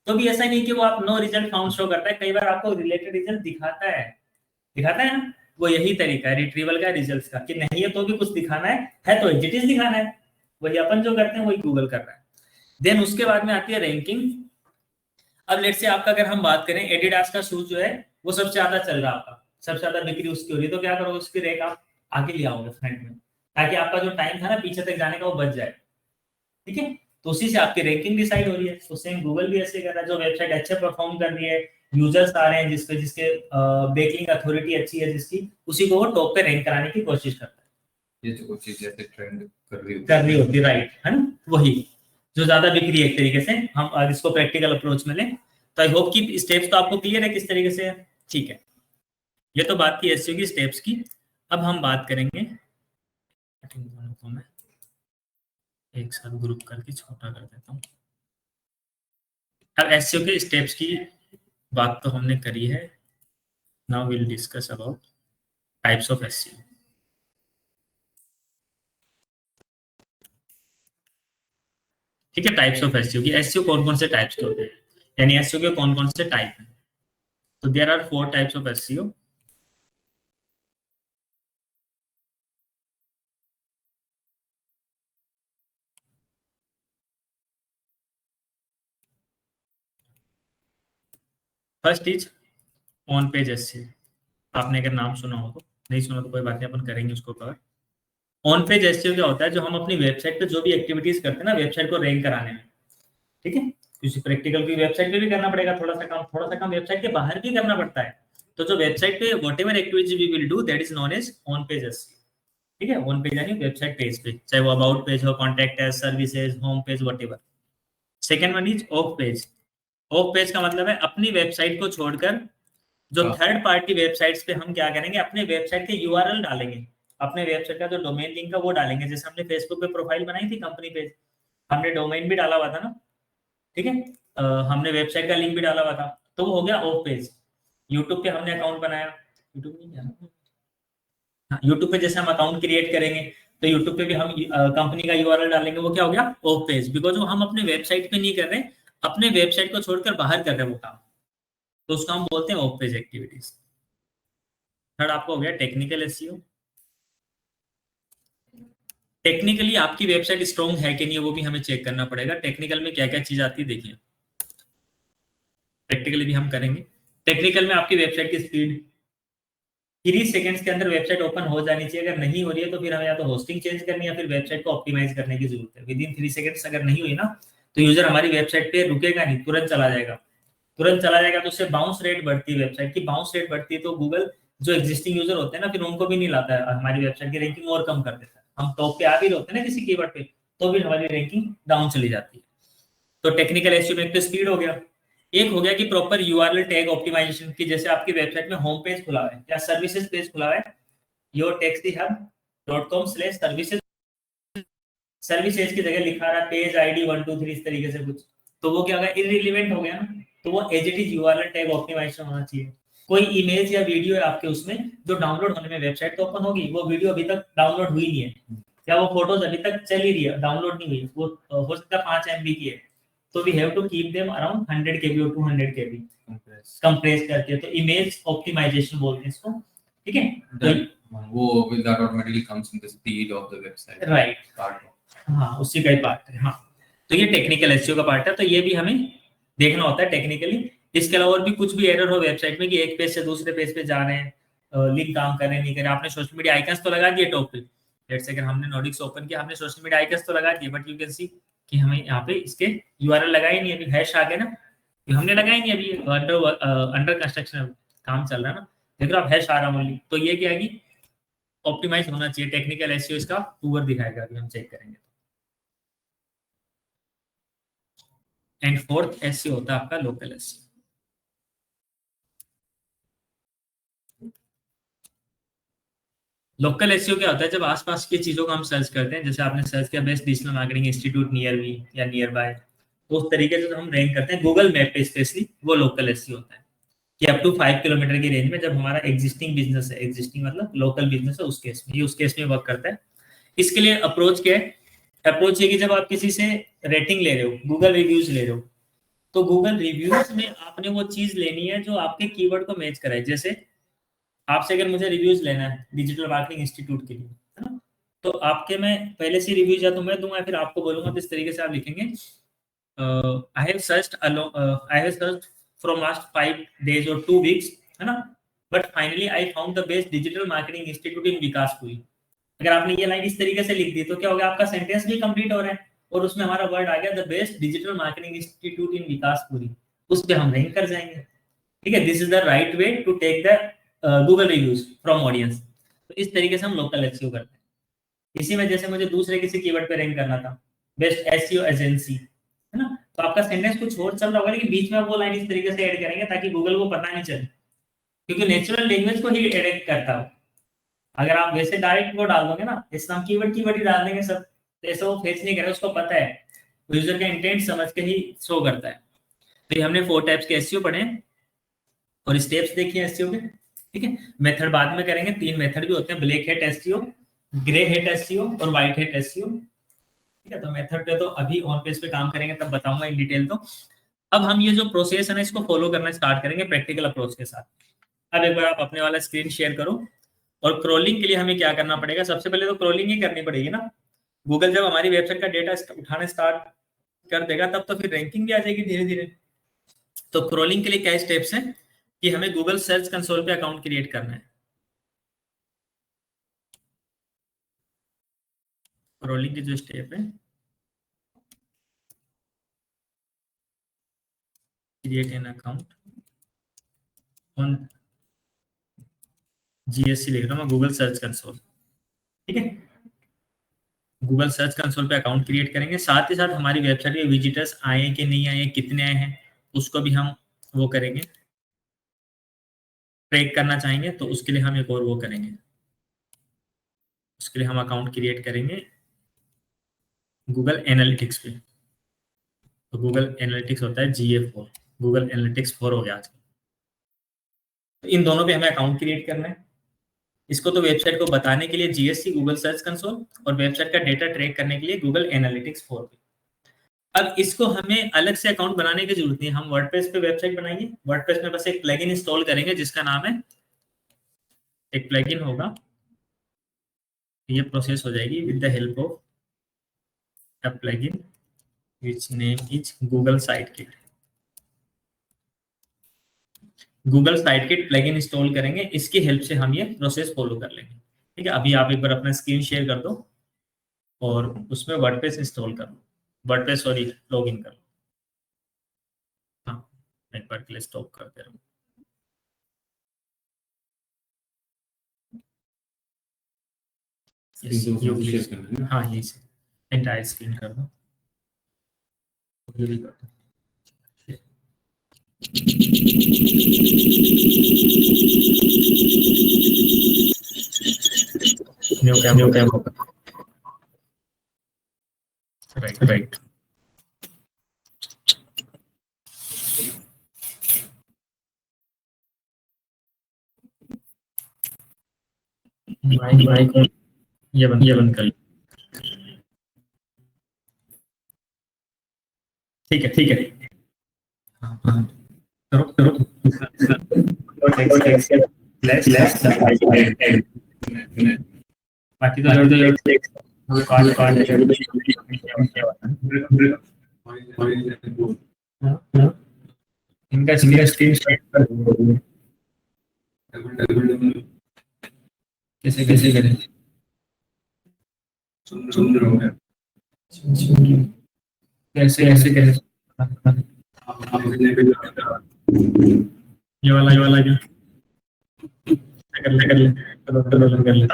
तो भी ऐसा नहीं कि वो आप नो रिजल्ट फाउंड शो करता है, कई बार आपको रिलेटेड रिजल्ट दिखाता है ना, वो यही तरीका है रिट्रीवल का, रिजल्ट्स का, कि नहीं है तो भी कुछ दिखाना है तो एग्जिटिव दिखाना है, वही अपन जो करते हैं वही गूगल कर रहा है। देन उसके बाद में आती है रैंकिंग। अब लेट से आपका अगर हम बात करें, एडिडास का शूज जो है वो सबसे ज्यादा चल रहा है, आपका सबसे ज्यादा बिक्री उसकी हो रही है, तो क्या करोगे, उसकी रैंक आप आगे ले आओगे फ्रंट में, ताकि आपका जो टाइम था ना पीछे तक जाने का वो बच जाए, ठीक है, तो उसी से आपकी रैंकिंग डिसाइड हो रही है। तो सेम गूगल भी ऐसे कर रहा है, जो वेबसाइट अच्छे परफॉर्म कर रही है, यूजर्स आ रहे हैं जिसके जिसके बेकिंग अथॉरिटी अच्छी है जिसकी, उसी को वो टॉप पे रैंक कराने की कोशिश करता है। ये जो चीज जैसे ट्रेंड कर रही होती, राइट, है ना, वही जो ज्यादा बिक रही है एक तरीके से। हम आज इसको प्रैक्टिकल अप्रोच में लें, तो आई होप कि स्टेप्स तो आपको क्लियर है किस तरीके से है, ठीक है। ये तो बात की एसईओ की स्टेप्स की। अब हम बात करेंगे, को मैं एक साथ ग्रुप करके छोटा कर देता हूँ। अब एसईओ के स्टेप्स की बात तो हमने करी है, now will discuss about types of SEO. ठीक है, टाइप्स ऑफ एसईओ की, एसईओ कौन कौन से टाइप्स के होते हैं, यानी एसईओ के कौन कौन से टाइप हैं। तो there are 4 types of SEO. First is on page SEO, आपने अगर नाम सुना हो तो, नहीं सुना तो कोई बात नहीं, अपन करेंगे उसको कवर। ऑन पेज एसईओ क्या होता है, जो हम अपनी वेबसाइट पे जो भी एक्टिविटीज करते हैं ना वेबसाइट को रैंक कराने में, ठीक है, किसी प्रैक्टिकल की वेबसाइट पे भी करना पड़ेगा, थोड़ा सा काम वेबसाइट के बाहर भी करना पड़ता है। तो जो वेबसाइट पे whatever activity we will do that is known as on page SEO, ठीक है, ऑन पेज यानी वेबसाइट पेज पे, चाहे वो अबाउट पेज हो, contact us, services, home page, whatever. Second one is off page. Off page का मतलब है अपनी वेबसाइट को छोड़कर जो थर्ड पार्टी वेबसाइट्स पे हम क्या करेंगे, अपने वेबसाइट के यूआरएल डालेंगे, अपने वेबसाइट का जो डोमेन लिंक है वो डालेंगे। जैसे हमने फेसबुक पे प्रोफाइल बनाई थी कंपनी पेज, हमने डोमेन भी डाला हुआ था ना, ठीक है, हमने वेबसाइट का लिंक भी डाला हुआ था, तो वो हो गया ऑफ पेज। यूट्यूब पे हमने अकाउंट बनाया, यूट्यूब नहीं किया, हाँ, यूट्यूब पे जैसे हम अकाउंट क्रिएट करेंगे तो यूट्यूब पे भी हम कंपनी का यूआरएल डालेंगे, वो क्या हो गया, ऑफ पेज, बिकॉज वो हम अपने वेबसाइट पे नहीं कर रहे, अपने वेबसाइट को छोड़कर बाहर कर रहे हैं वो काम, तो उसको हम बोलते हैं ऑफ पेज एक्टिविटीज। थर्ड आपको हो गया टेक्निकल एसईओ। टेक्निकली आपकी वेबसाइट स्ट्रॉन्ग है कि नहीं वो भी हमें चेक करना पड़ेगा। टेक्निकल में क्या क्या चीज आती है देखिए, प्रैक्टिकली भी हम करेंगे। टेक्निकल में आपकी वेबसाइट की स्पीड 30 सेकंड्स के अंदर वेबसाइट ओपन हो जानी चाहिए, अगर नहीं हो रही है तो फिर हमें या तो होस्टिंग चेंज करनी है या फिर वेबसाइट को ऑप्टिमाइज करने की जरूरत है। विद इन 3 सेकंड्स अगर नहीं हुई ना तो यूजर हमारी वेबसाइट पे रुकेगा नहीं, तुरंत चला जाएगा, तुरंत चला जाएगा, तो उससे बाउंस रेट बढ़ती है, वेबसाइट की बाउंस रेट बढ़ती है, तो गूगल जो एग्जिस्टिंग यूजर होते हैं ना, फिर उनको भी नहीं लाता है, हमारी वेबसाइट की रैंकिंग और कम कर देता है। हम टॉप पे आ भी होते हैं ना किसी कीवर्ड पे, तो भी हमारी रैंकिंग डाउन चली जाती है। तो टेक्निकल एसईओ में एक तो स्पीड हो गया, एक हो गया कि प्रॉपर यूआरएल टैग ऑप्टिमाइजेशन की, जैसे आपकी वेबसाइट में होम पेज खुला है या सर्विसेज पेज खुला है, yourtaxihub.com/services, सर्विसेज की जगह लिखा रहा पेज आईडी 123 इस तरीके से कुछ, तो वो क्या होगा, इररिलेवेंट हो गया ना। तो वो as it is URL tag optimisation होना चाहिए। कोई इमेज या वीडियो है आपके उसमें जो डाउनलोड होने में वेबसाइट तो ओपन होगी, वो वीडियो अभी तक डाउनलोड हुई नहीं है, या वो फोटोज अभी तक चल ही रही है, डाउनलोड नहीं हुई, वो हो सकता है 5 MB की है, तो we have to keep them around 100 KB और 200 KB कंप्रेस करके, तो इमेज ऑप्टिमाइजेशन बोलते हैं इसको, ठीक है। तो वो will that automatically comes in the speed of the website, right, part of. हाँ उसी का ही पार्ट है। हाँ, तो ये टेक्निकल एसईओ का पार्ट है, तो ये भी हमें देखना होता है टेक्निकली। इसके अलावा और भी कुछ भी एरर हो वेबसाइट में कि एक पेज से दूसरे पेज पे जा रहे हैं, लिंक काम कर रहे हैं नहीं कर रहे, आपने सोशल मीडिया आइकन्स तो लगा दिए टॉप पे, लेट्स से अगर हमने नोडिक्स ओपन किया, हमने सोशल मीडिया आइकन्स तो लगा दिए, बट यू कैन सी कि हमें यहाँ पे इसके यूआरएल लगाई नहीं, अभी हैश आ गया ना, ये हमने लगाई नहीं, अभी अंडर कंस्ट्रक्शन काम चल रहा है ना, देख रहे हो आप हैश आ रहा है, तो ये क्या है कि ऑप्टिमाइज होना चाहिए। टेक्निकल एसईओ इसका पुअर दिखाएगा, अभी हम चेक करेंगे। एंड फोर्थ एसईओ होता है आपका लोकल एसईओ। लोकल एसईओ क्या होता है, जब आसपास की चीजों को हम सर्च करते हैं, जैसे आपने सर्च किया best digital marketing institute near me या नियर बाय, तो उस तरीके से जो हम रैंक करते हैं गूगल मैप पे स्पेशली, वो लोकल एसईओ होता है कि अप टू 5 किलोमीटर की रेंज में जब हमारा एग्जिस्टिंग बिजनेस है, एग्जिस्टिंग मतलब लोकल बिजनेस है, उस केस में, ये उस केस में वर्क करता है। इसके लिए अप्रोच क्या है, अप्रोच ये कि जब आप किसी से रेटिंग ले रहे हो, गूगल रिव्यूज ले रहे हो, तो गूगल रिव्यूज में आपने वो चीज लेनी है जो आपके कीवर्ड को मैच कराए। जैसे आपसे अगर मुझे रिव्यूज लेना है डिजिटल मार्केटिंग इंस्टीट्यूट के लिए, है ना, तो आपके मैं पहले से रिव्यूज या तो मैं दूंगा, फिर आपको बोलूंगा, तो इस तरीके से आप लिखेंगे I have searched from last 5 days और 2 weeks, है ना, but finally I found the best digital marketing institute in Vikaspuri. अगर आपने ये लाइन इस तरीके से लिख दी, तो क्या हो गया, आपका सेंटेंस भी कंप्लीट हो रहा है और उसमें हमारा वर्ड आ गया the best digital marketing institute in Vikaspuri, उस पे हम रैंक कर जाएंगे। ठीक है, this is the right way to take the Google reviews from audience. तो इस तरीके से हम लोकल एसईओ करते हैं। इसी में जैसे मुझे दूसरे किसी कीवर्ड पे रैंक करना था, बेस्ट एसईओ एजेंसी, है ना, तो आपका सेंटेंस कुछ और चल रहा होगा, लेकिन बीच में आप वो लाइन इस तरीके से ऐड करेंगे ताकि गूगल को पता नहीं चले, क्योंकि नेचुरल लैंग्वेज को ही एडिट करता हो। अगर आप वैसे डायरेक्ट वो डाल दोगे ना, इस नाम कीवर्ड ही डाल देंगे सब, तो ऐसा वो फेच नहीं करेगा, उसको पता है, यूजर का इंटेंट समझ के ही शो करता है। तो ये हमने 4 टाइप्स के एसईओ पढ़े हैं और स्टेप्स देखिए एसईओ के, ठीक है। मेथड बाद में करेंगे, 3 मेथड भी होते हैं, black hat SEO, grey hat SEO और व्हाइट हैट एसईओ, ठीक है। तो मेथड पे तो अभी ऑन पेज पे काम करेंगे तब बताऊंगा इन डिटेल। तो अब हम ये जो प्रोसेस है ना, इसको फॉलो करना स्टार्ट करेंगे प्रैक्टिकल अप्रोच के साथ। अब एक बार आप अपने वाला स्क्रीन शेयर करो, और क्रॉलिंग के लिए हमें क्या करना पड़ेगा, सबसे पहले तो क्रॉलिंग ही करनी पड़ेगी ना। गूगल जब हमारी वेबसाइट का डेटा उठाने स्टार्ट कर देगा, तब तो फिर रैंकिंग भी आ जाएगी धीरे धीरे। तो क्रॉलिंग के लिए क्या स्टेप्स हैं कि हमें गूगल सर्च कंसोल पे अकाउंट क्रिएट करना है। क्रॉलिंग की जो स्टेप है, create an account on GSC लिख रहा हूँ मैं, गूगल सर्च कंसोल, ठीक है। गूगल सर्च कंसोल पे अकाउंट क्रिएट करेंगे, साथ ही साथ हमारी वेबसाइट पे विजिटर्स आए कि नहीं आए, कितने आए हैं, उसको भी हम वो करेंगे, ट्रैक करना चाहेंगे, तो उसके लिए हम एक और वो करेंगे, उसके लिए हम अकाउंट क्रिएट करेंगे गूगल एनालिटिक्स पे। तो गूगल एनालिटिक्स होता है GA4, गूगल एनालिटिक्स 4 हो गया आज। तो इन दोनों पे हमें अकाउंट क्रिएट करना है। इसको तो वेबसाइट को बताने के लिए जीएससी गूगल सर्च कंसोल, और वेबसाइट का डेटा ट्रैक करने के लिए गूगल एनालिटिक्स 4 पे। अब इसको हमें अलग से अकाउंट बनाने की जरूरत नहीं है, हम वर्डप्रेस पे वेबसाइट बनाएंगे, वर्डप्रेस में बस एक प्लगइन इंस्टॉल करेंगे जिसका नाम है, एक प्लगइन होगा, ये प्रोसेस हो जाएगी with the help of a plugin which name is Google site kit. Google site kit plugin install करेंगे, इसकी हेल्प से हम ये प्रोसेस फॉलो कर लेंगे, ठीक है। अभी आप एक बार अपना स्क्रीन शेयर कर दो और उसमें वर्डप्रेस इंस्टॉल कर लो, वर्डप्रेस सॉरी लॉगिन कर लो। हाँ, एक बार के लिए स्टॉप करते रहो। शेयर करना है। हाँ यही से एंटायर स्क्रीन कर दो, ये भी कर दो। न्यू कैमरा राइट माइक ये बंद कर, ठीक है हाँ करो बाकी तो इनका स्क्रीन कैसे करें कैसे करें ये वाला क्या कर ले कर ले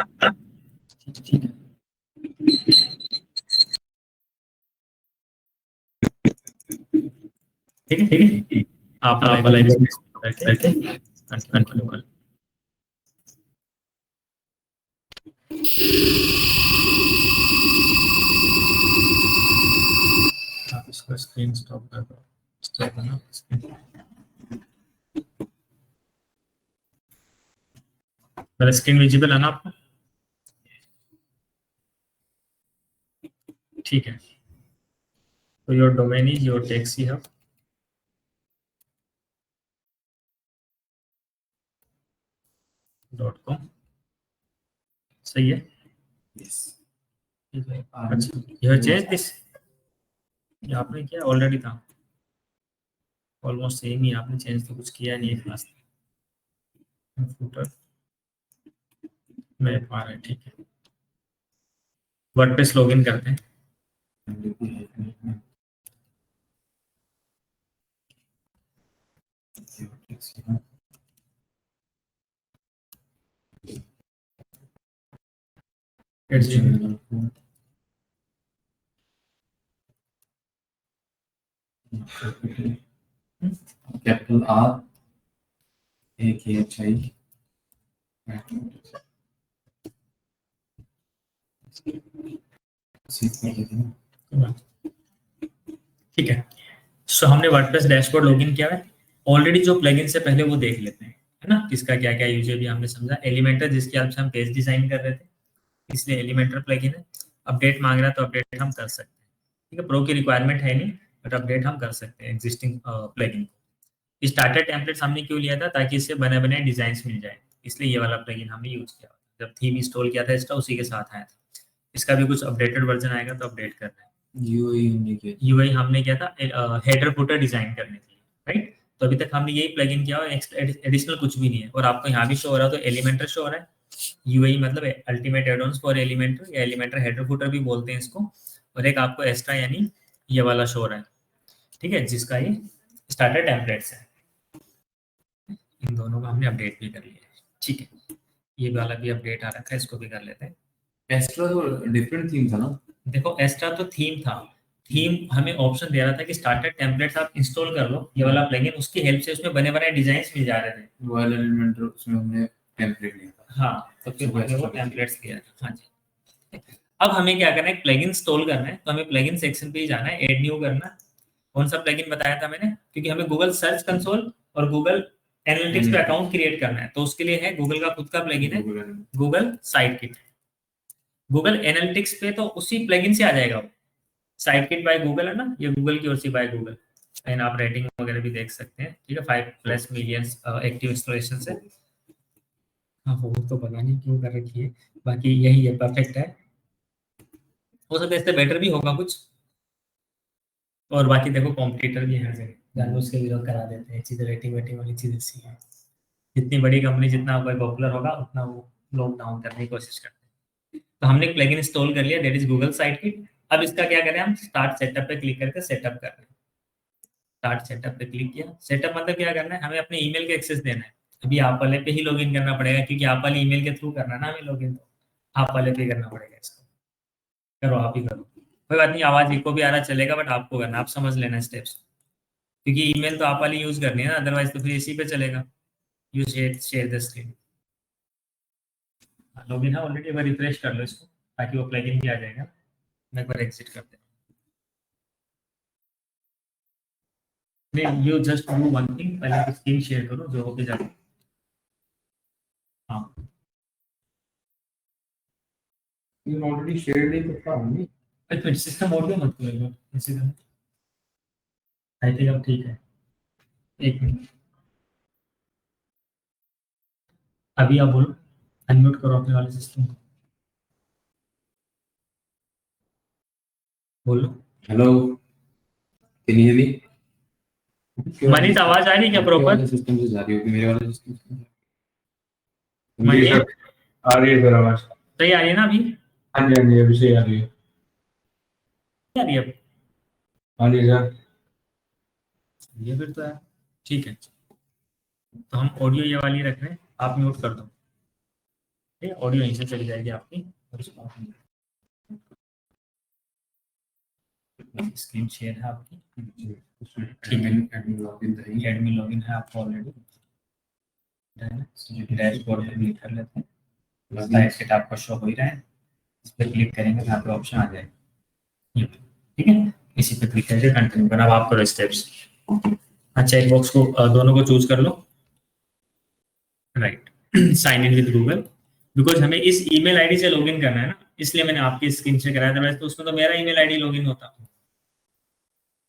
ठीक है आप वाला कंटिन्यू कर। आप इसको स्क्रीन स्टॉप कर दो, स्टॉप है ना मेरा स्क्रीन विजिबल है ना आपको, ठीक है। तो your domain is your taxi hub .com सही है। अच्छा यह चेंज दिस ये आपने किया ऑलरेडी था, ऑलमोस्ट सेम ही आपने चेंज तो कुछ किया नहीं है खास। फुटर में पा रहे ठीक है, वर्डप्रेस लॉगिन करते हैं। कैपिटल R AKHI ठीक है। सो हमने वर्डप्रेस डैशबोर्ड लॉगिन किया है ऑलरेडी। जो प्लगइन से पहले वो देख लेते हैं है ना, किसका क्या क्या यूज है भी हमने समझा। एलिमेंटर जिसकी हेल्प से हम पेज डिजाइन कर रहे थे, इसलिए एलिमेंटर प्लगइन है। अपडेट मांग रहा है तो अपडेट हम कर सकते हैं, ठीक है। प्रो की रिक्वायरमेंट है नहीं बट अपडेट हम कर सकते हैं एग्जिस्टिंग प्लगइन को। स्टार्टर टेम्पलेट्स हमने क्यों लिया था, ताकि इससे बने बने डिजाइन मिल जाए, इसलिए ये वाला प्लगइन हमने यूज किया। जब थीम इंस्टॉल किया था इसका उसी के साथ आया था। इसका भी कुछ अपडेटेड वर्जन आएगा तो अपडेट करना है। यूआई हमने किया था हेडर फुटर डिजाइन करने के लिए, राइट। तो अभी तक हमने यही प्लगइन किया और एडिशनल कुछ भी नहीं है। और आपको यहाँ भी शो हो रहा है तो एलिमेंटर शो हो रहा है। यूआई मतलब अल्टीमेट एड-ऑन्स फॉर एलिमेंटर या एलिमेंटर हेडर फुटर भी बोलते हैं इसको। और एक आपको एक्स्ट्रा यानी ये वाला शो हो रहा है, ठीक है, जिसका ये स्टार्टर टेम्पलेट्स है। इन दोनों को हमने अपडेट भी कर लिया है, ठीक है। ये वाला भी अपडेट आ रखा है, इसको भी कर लेते हैं। एक्स्ट्रा तो डिफरेंट थीम था ना। देखो एक्स्ट्रा तो थीम था, थीम हमें ऑप्शन दे रहा था कि स्टार्टर टेम्पलेट्स आप इंस्टॉल कर लो, ये वाला प्लगइन, उसकी हेल्प से उसमें बने बनाए डिजाइन्स मिल जा रहे थे। वाला एलिमेंटर उसमें हमने टेम्पलेट लिया था। हाँ तो फिर हमने वो टेम्पलेट्स लिया था। हाँ जी। अब हमें क्या करना है, प्लगइन इंस्टॉल करना है। तो हमें प्लगइन सेक्शन पे ही जाना है, ऐड न्यू करना है। कौन सा प्लगइन बताया था मैंने, क्योंकि हमें गूगल सर्च कंसोल और गूगल एनालिटिक्स पे अकाउंट क्रिएट करना है। तो उसके लिए है गूगल का खुद का प्लगइन है, Google site kit. Google analytics पे तो उसी प्लगइन से आ जाएगा वो। साइट किट बाय गूगल है ना, ये गूगल की ओर से बाय गूगल। एंड आप रेटिंग वगैरह भी देख सकते हैं, ठीक है। 5+ मिलियन एक्टिव इंस्टॉलेशन से। हाँ वो तो पता नहीं क्यों कर रखी है, बाकी यही है, परफेक्ट है। हो सकता है इससे बेटर भी होगा कुछ। और बाकी देखो कॉम्पिटिटर भी है, जानबूझ उसके विरोध करा देते हैं चीजें। रेटिंग वेटिंग वाली चीज ऐसी है। जितनी बड़ी कंपनी जितना कोई पॉपुलर होगा उतना वो लोग डाउन करने की कोशिश करते हैं। तो हमने प्लगइन इंस्टॉल कर लिया, that is Google site kit. अब इसका क्या करें, हम स्टार्ट सेटअप पे क्लिक करके सेटअप कर रहे हैं। स्टार्ट सेटअप पे क्लिक किया। सेटअप मतलब क्या करना है, हमें अपने ईमेल के एक्सेस देना है। अभी आप वाले पे ही लॉगिन करना पड़ेगा, क्योंकि आप वाले ईमेल के थ्रू करना है ना हमें लॉगिन। आप वाले पे करना पड़ेगा इसको। करो, आप ही करो, कोई बात नहीं, आवाज इको भी आ रहा चलेगा, बट आपको करना, आप समझ लेना स्टेप्स, क्योंकि ईमेल तो आप वाली यूज करनी है ना, अदरवाइज तो फिर इसी पे चलेगा। You share the screen. Login है ऑलरेडी, एक बार रिफ्रेश कर लो इसको ताकि वो प्लगइन भी आ जाएगा। मैं एक बार एग्जिट कर दे। नहीं, you just do one thing, पहले स्क्रीन शेयर करो जो हो के जाए। हाँ, ये ऑलरेडी शेयर नहीं करता हूँ। फिर सिस्टम मोड में मत करो इसी तरह। आई थिंक अब ठीक है। एक मिनट, अभी आप बोलो, अनम्यूट करो अपने वाले सिस्टम को, बोलो। Hello, can you hear me? Manish, आवाज आ रही है क्या प्रॉपर? सिस्टम से जा रही होगी, मेरे वाले सिस्टम से। मनीष, आ रही है सर आवाज। सही आ रही है ना अभी? हाँ जी, हाँ जी, अभी सही आ रही है। आ रही है अब? हाँ जी सर। ये फिर तो है, ठीक है। तो हम ऑडियो ये वाली रख रहे हैं, आप म्यूट कर दो, ठीक है? ऑडियो यहीं से चली जाएगी आपकी, और इसको स्क्रीन शेयर है आपकी, ठीक है। एडमिन लॉगिन है आपका ऑलरेडी, डैशबोर्ड पे क्लिक कर लेते हैं, स्लाइड सेट आपका शो हो ही रहा है, इस पर क्लिक करेंगे तो यहाँ पे ऑप्शन आ जाएगा, ये पे, ठीक है। इसी पे क्लिक करके कंटिन्यू करना। अब आप करो स्टेप्स। हाँ, चेक बॉक्स को दोनों को चूज कर लो, right. Sign in with Google, because हमें इस ईमेल आईडी से लॉगिन करना है ना, इसलिए मैंने आपकी स्क्रीन शेयर कराया था, वैसे तो उसमें तो मेरा ईमेल आईडी लॉगिन होता।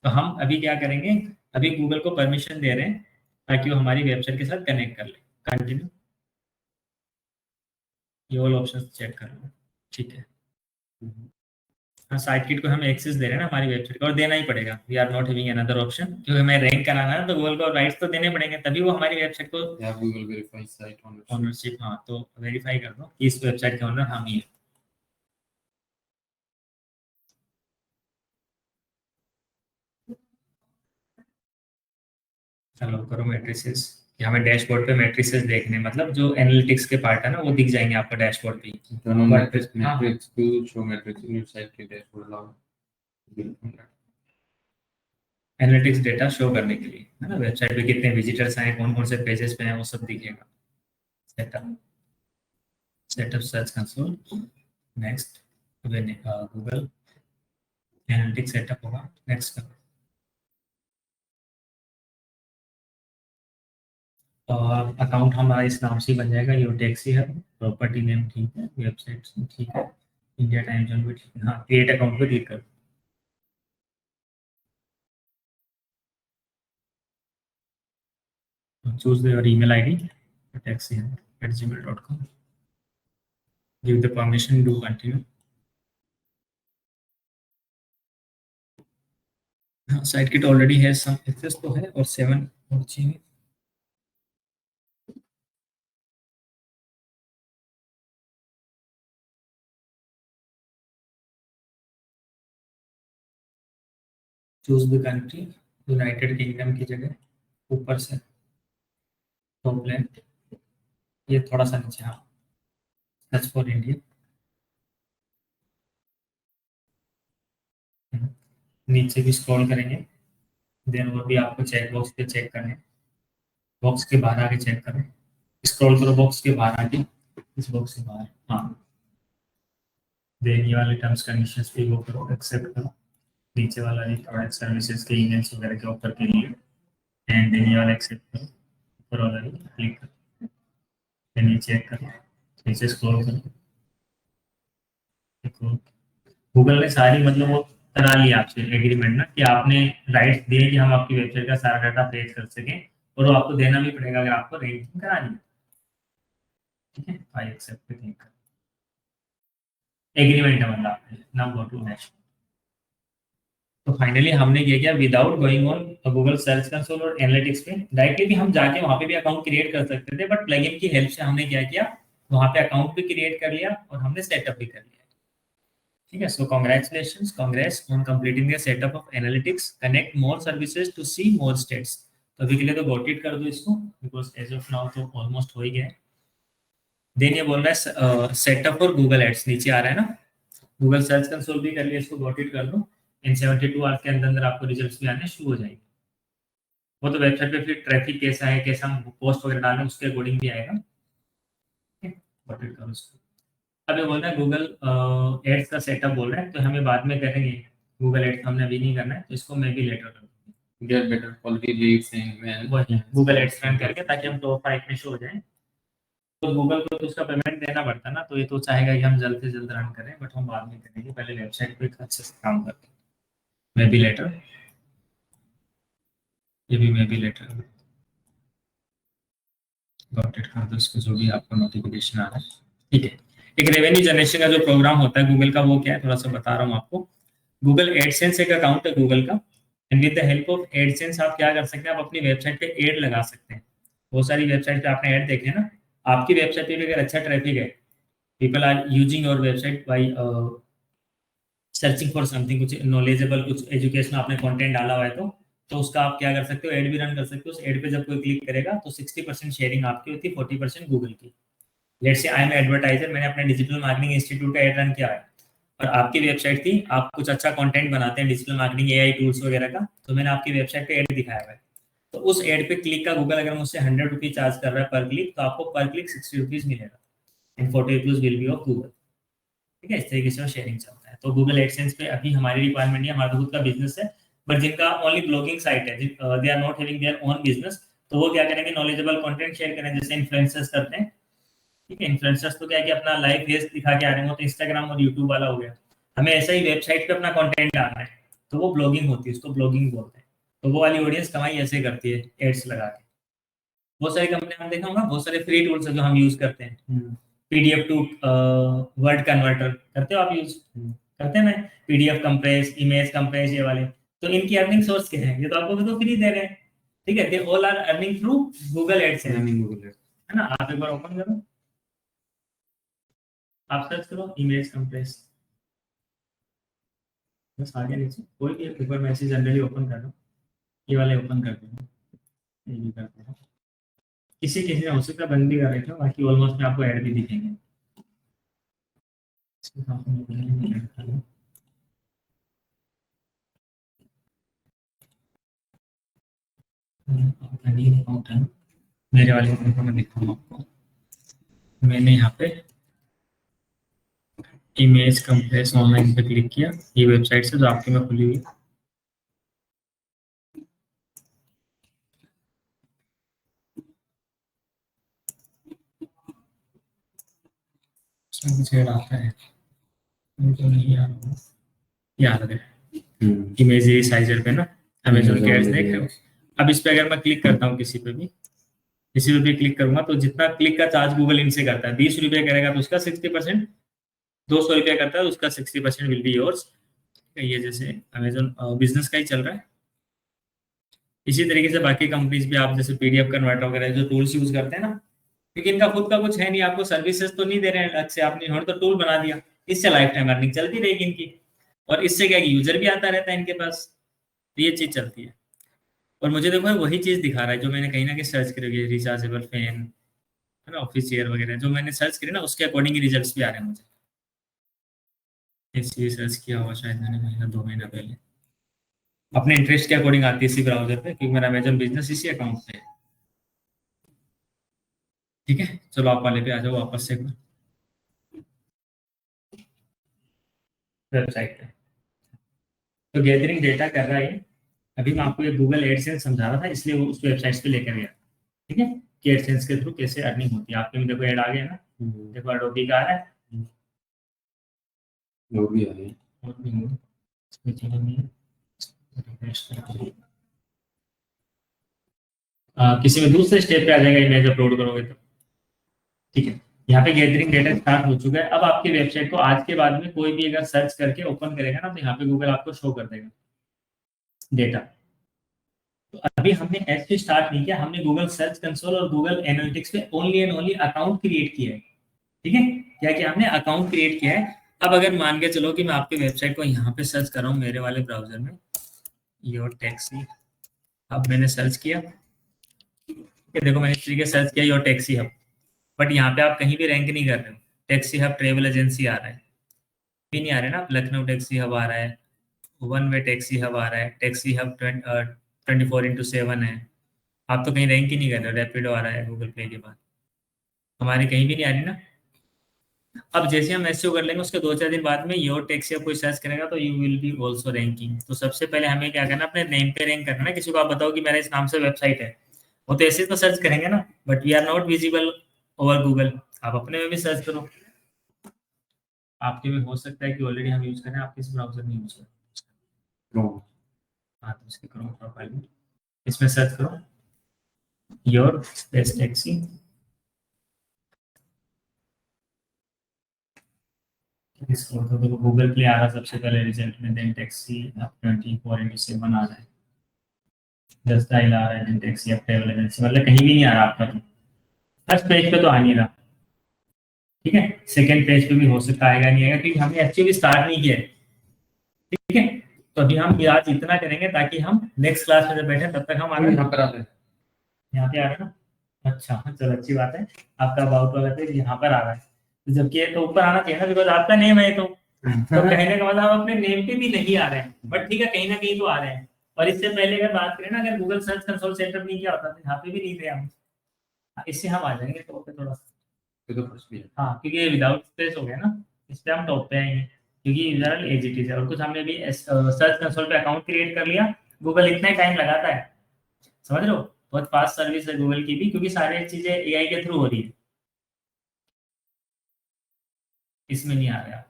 तो हम अभी क्या करेंगे, अभी गूगल को परमिशन दे रहे हैं ताकि वो हमारी वेबसाइट के साथ कनेक्ट कर ले। कंटिन्यू, ये ऑल ऑप्शंस चेक कर लो, ठीक है। हाँ, साइट किट को हम एक्सेस दे रहे हैं ना हमारी वेबसाइट को, और देना ही पड़ेगा। We are not having another option, क्योंकि हमें रैंक कराना है तो गूगल को राइट्स तो देने पड़ेंगे, तभी वो हमारी वेबसाइट को गूगल वेरीफाई साइट ओनरशिप। हाँ, तो वेरीफाई कर दो कि इस वेबसाइट के ओनर हम ही हैं। चलो करो मैट्रिसेस, कि हमें डैशबोर्ड पे मैट्रिसेस देखने, मतलब जो एनालिटिक्स के पार्ट है ना वो दिख जाएंगे आपको डैशबोर्ड पे। Turn on metrics to show metrics in your site के dashboard allow analytics data show करने के लिए, है ना, वेबसाइट पे कितने विजिटर्स आए, कौन कौन से पेजेस पे हैं, वो सब दिखेगा। Setup search console, next, Google analytics setup होगा, नेक्स्ट करो। और अकाउंट हमारा इस नाम से ही बन जाएगा, यो टैक्सी है, प्रॉपर्टी नेम ठीक है, वेबसाइट ठीक है, इंडिया टाइम जोन भी ठीक है। हाँ, क्रिएट अकाउंट पे क्लिक करो। choose your email ID, taxi@gmail.com. Give the permission, do continue. Site kit already है, सम एक्सेस तो है, और 7 और चाहिए। Choose the country, United kingdom की जगह ऊपर से टॉप लेफ्ट, ये थोड़ा सा नीचे, हाँ, सर्च फॉर इंडिया। नीचे भी स्क्रॉल करेंगे, देन वो भी आपको चेक बॉक्स पे चेक करने, बॉक्स के बाहर आके चेक करें, स्क्रॉल करो बॉक्स के बाहर आके, इस बॉक्स के बाहर, हाँ, देन ये वाले टर्म्स कंडीशंस पे वो करो, एक्सेप्ट करो। नीचे वाला ये प्रोडक्ट सर्विसेज के ईमेल्स वगैरह के ऑफर के लिए, एंड देन ये वाला एक्सेप्ट करो, ऊपर वाला क्लिक करो, देन ये चेक करो, नीचे स्क्रॉल करो। गूगल ने सारी, मतलब वो करा लिया आपसे एग्रीमेंट ना, कि आपने राइट्स दिए कि हम आपकी वेबसाइट का सारा डाटा फेच कर सकें, और वो आपको देना भी पड़ेगा अगर आपको रैंकिंग करानी है, ठीक है। आई एक्सेप्ट पे क्लिक करो, एग्रीमेंट है मतलब, नाउ गो टू नेक्स्ट। तो फाइनली हमने क्या किया, without going on Google search console और एनालिटिक्स पे डायरेक्टली भी हम जाके वहां पे भी अकाउंट क्रिएट कर सकते थे, बट प्लगइन की हेल्प से हमने क्या किया, वहां पे अकाउंट भी क्रिएट कर लिया और हमने सेटअप भी कर लिया, ठीक है। So congratulations, congrats on completing the setup of analytics, connect more services to see more stats. तो अभी के लिए तो गॉट इट कर दो इसको, बिकॉज एज ऑफ नाउ तो ऑलमोस्ट हो ही गया है। देन ये बोल रहा है सेटअप फॉर गूगल एड्स, नीचे आ रहा है ना, गूगल सर्च कंसोल भी कर लिया, इसको गॉट इट कर दो। इन 72 आवर्स के अंदर अंदर आपको रिजल्ट्स भी आने शुरू हो जाएंगे। वो तो वेबसाइट पे फिर ट्रैफिक कैसा है, कैसा हम पोस्ट वगैरह डालें उसके अकॉर्डिंग भी आएगा। गॉट इट करो उसको। अब ये बोल रहा है गूगल एड्स का सेटअप बोल रहा है, तो हमें बाद में करेंगे, गूगल एड्स हमने अभी नहीं करना है, तो इसको मैं भी लेटर कर दूंगी। Get better quality leads and Google ads run करके, ताकि हम टॉप 5 में शो हो जाएं। तो गूगल को तो उसका पेमेंट देना पड़ता है ना, तो ये तो चाहेगा कि हम जल्द से जल्द रन करें, बट हम बाद में करेंगे, पहले वेबसाइट पे अच्छे से काम करते हैं। मैं भी लेटर, ये भी मैं भी लेटर गॉट इट कर दो इसको, जो भी आपको नोटिफिकेशन आ रहा है। ठीक है, एक रेवेन्यू जनरेशन का जो प्रोग्राम होता है गूगल का, वो क्या है थोड़ा सा बता रहा हूँ आपको। गूगल एडसेंस एक अकाउंट है गूगल का, and with the help of AdSense आप क्या कर सकते हैं, आप अपनी वेबसाइट पे एड लगा सकते हैं। बहुत सारी वेबसाइट पे आपने एड देखे ना, आपकी वेबसाइट पे अगर अच्छा ट्रैफिक है, people are using your website by searching for something, कुछ नॉलेजेबल, कुछ एजुकेशनल आपने कंटेंट डाला हुआ है, तो उसका आप क्या कर सकते हो, एड भी रन कर सकते हो। उस एड पे जब कोई क्लिक करेगा तो 60% शेयरिंग आपकी होती है, 40% गूगल की। Let's say I am advertiser, मैंने अपने डिजिटल मार्केटिंग इंस्टीट्यूट का एड रन किया है और आपकी वेबसाइट थी, आप कुछ अच्छा कंटेंट बनाते हैं डिजिटल मार्केटिंग एआई टूल्स वगैरह का, तो मैंने आपकी वेबसाइट पे एड दिखाया हुआ है, तो उस एड पे क्लिक का गूगल अगर मुझसे 100 रुपीज चार्ज कर रहा है पर क्लिक, तो आपको पर क्लिक 60 रुपीज मिलेगा, and 40 rupees will be of Google. ठीक है, इस तरीके से शेयरिंग चलता है। तो गूगल एडसेंस पे अभी हमारी रिक्वायरमेंट नहीं है, हमारा खुद का बिजनेस है, बट जिनका ओनली ब्लॉगिंग साइट है, they are not having their own business, तो वो क्या करेंगे, नॉलेजेबल कंटेंट शेयर करें, जैसे इन्फ्लुएंसर्स करते हैं। ठीक है, इन्फ्लुएंसर्स तो क्या है कि अपना लाइव फेस दिखा के आ रहे हो, तो इंस्टाग्राम और यूट्यूब वाला हो गया। हमें ऐसा ही वेबसाइट पे अपना कंटेंट डालना है, तो वो ब्लॉगिंग होती है, उसको ब्लॉगिंग बोलते हैं। तो वो वाली ऑडियंस कमाई ऐसे करती है एड्स लगा के। बहुत सारी कंपनी हम देखा होगा, बहुत सारे फ्री टूल्स है जो हम यूज करते हैं। पीडीएफ टू वर्ड कन्वर्टर करते हो आप यूज? करते हैं ना, पीडीएफ कंप्रेस, इमेज कंप्रेस, ये वाले। तो इनकी अर्निंग सोर्स क्या है, ये तो आपको तो फ्री दे रहे हैं। ठीक है, they all are earning through Google AdSense, है ना। आप एक बार ओपन करो, आप सर्च करो इमेज कंप्रेस, बस आगे नीचे कोई भी एक बार मैसेज जनरली ओपन कर लो, ये वाले ओपन कर दो, ये भी कर दो। किसी किसी ने हो सकता है बंद भी कर रहे थे, बाकी ऑलमोस्ट में आपको ऐड भी दिखेंगे। मेरे वाले को मैं दिखाऊंगा आपको। मैंने यहाँ पे इमेज कंप्रेस ऑनलाइन पे क्लिक किया, ये वेबसाइट से जो आपके में खुली हुई, मुझे आता है, मुझे नहीं आ रहा, याद है इमेज साइजर पे ना, अमेजोन के एड्स देख रहे हो। अब इस पे अगर मैं क्लिक करता हूँ किसी पे भी, किसी पे भी क्लिक करूंगा, तो जितना क्लिक का चार्ज गूगल इनसे करता है, 20 रुपये करेगा तो उसका 60%, 200 रुपये करता है तो उसका 60% विल बी योर्स। ये जैसे अमेजोन बिजनेस का ही चल रहा है। इसी तरीके से बाकी कंपनीज भी, आप जैसे पीडीएफ कन्वर्टर वगैरह जो टूल्स यूज करते हैं ना, क्योंकि इनका खुद का कुछ है नहीं, आपको सर्विसेज तो नहीं दे रहे हैं अलग से, आपने इन्होंने तो टूल बना दिया, इससे लाइफ टाइम अर्निंग चलती रहेगी इनकी, और इससे क्या यूजर भी आता रहता है इनके पास, तो ये चीज चलती है। और मुझे देखो वही चीज दिखा रहा है जो मैंने कहीं ना कहीं सर्च करी, रिचार्जेबल फैन, है ना, ऑफिस चेयर वगैरह, जो मैंने सर्च करी ना उसके अकॉर्डिंग ही रिजल्ट्स भी आ रहे हैं मुझे। इसलिए सर्च किया हुआ शायद मैंने महीना 2 महीना पहले, अपने इंटरेस्ट के अकॉर्डिंग आती है इसी ब्राउजर पे, क्योंकि मेरा अमेजन बिजनेस इसी अकाउंट पे है। ठीक है, चलो आप वाले पे आ जाओ वापस से वेबसाइट पे। तो गैदरिंग डेटा कर रहा है, अभी मैं आपको ये गूगल एडसेंस समझा रहा था, इसलिए वो उस वेबसाइट पे लेकर गया। ठीक है, कि एडसेंस के थ्रू कैसे अर्निंग होती है। आपके में देखो ऐड आ गया ना, देखो अडोबी का आ रहा है, और भी आ रहे हैं। और भी होगा, इसमें चला नहीं है, रिफ्रेश करा दो। किसी में दूसरे स्टेप पे आ जाएगा, इमेज अपलोड करोगे तो। ठीक है, यहाँ पे गैदरिंग डेटा स्टार्ट हो चुका है। अब आपकी वेबसाइट को आज के बाद में कोई भी अगर सर्च करके ओपन करेगा ना, तो यहाँ पे गूगल आपको शो कर देगा डेटा। तो अभी हमने एच पे स्टार्ट नहीं किया, हमने गूगल सर्च कंसोल और गूगल एनालिटिक्स पे only and only account create किया है। ठीक है, क्या किया हमने, अकाउंट क्रिएट किया है। अब अगर मान के चलो कि मैं आपकी वेबसाइट को यहाँ पे सर्च कर रहा हूँ मेरे वाले ब्राउजर में, योर टैक्सी, अब मैंने सर्च किया, देखो मैंने इस तरीके सर्च किया योर टैक्सी हब, बट यहाँ पे आप कहीं भी रैंक नहीं कर रहे हो। टैक्सी हब ट्रेवल एजेंसी आ रहा है, भी नहीं आ रहा है ना, लखनऊ टैक्सी हब आ रहा है, वन वे टैक्सी हब आ रहा है, टैक्सी हब 24/7 है। आप तो कहीं रैंक ही नहीं कर रहे हो, रैपिडो आ रहा है गूगल पे के बाद, हमारी कहीं भी नहीं आ रही ना। अब जैसे हम एसईओ कर लेंगे, उसके 2-4 दिन बाद में योर टैक्सी कोई सर्च करेगा तो you will be also ranking. तो सबसे पहले हमें क्या करना, अपने नेम पे रैंक करना है। किसी को आप बताओ कि मेरा इस नाम से वेबसाइट है, वो तो ऐसे तो सर्च करेंगे ना, but we are not visible over Google. आप अपने में भी सर्च करो, आपके में हो सकता है कि ऑलरेडी हम यूज करें, आप किस ब्राउजर में यूज करें। क्रोम। हाँ, तो इसके क्रोम प्रोफाइल में इसमें सर्च करो योर स्पेस टैक्सी। इसको तो देखो गूगल प्ले आ रहा सबसे पहले रिजल्ट में, देन टैक्सी अब 24/7 आ रहा है, जस्ट डायल आ रहा है, देन टैक्सी अब ट्रैवल एजेंसी, मतलब कहीं भी नहीं आ रहा आपका। तो फर्स्ट पेज पे तो आ नहीं रहा, ठीक है, सेकंड पेज पे भी हो सकता आएगा नहीं आएगा, क्योंकि हमने एक्चुअली स्टार्ट नहीं किया है, ठीक है। तो अभी हम आज इतना करेंगे ताकि हम नेक्स्ट क्लास में जब बैठे तब तक हम आ यहाँ पर आता है। यहाँ पे आ रहा है ना। अच्छा, चलो अच्छी बात है, आपका अबाउट वाला पेज यहाँ पर आ रहा है, तो जबकि ये तो ऊपर आना चाहिए ना, बिकॉज आपका नेम है। तो कहने का मतलब हम अपने नेम पे भी नहीं आ रहे हैं, बट ठीक है, कहीं ना कहीं तो आ रहे हैं। और इससे पहले अगर बात करें ना, अगर गूगल सर्च कंसोल सेटअप नहीं किया होता तो यहाँ पे भी नहीं थे हम। इससे हम आ जाएंगे टॉप पे थोड़ा सा। ये तो फर्स्ट भी है। हाँ, क्योंकि ये विदाउट स्पेस हो गया ना, इस पे हम टॉप पे आएंगे, क्योंकि यूजर एज इट इज है। और कुछ हमने भी सर्च कंसोल पे अकाउंट क्रिएट कर लिया, गूगल इतना ही टाइम लगाता है, समझ रहे हो। बहुत फास्ट सर्विस है गूगल की भी, क्योंकि सारी चीजें एआई के थ्रू हो रही है, इसमें नहीं आ रहा।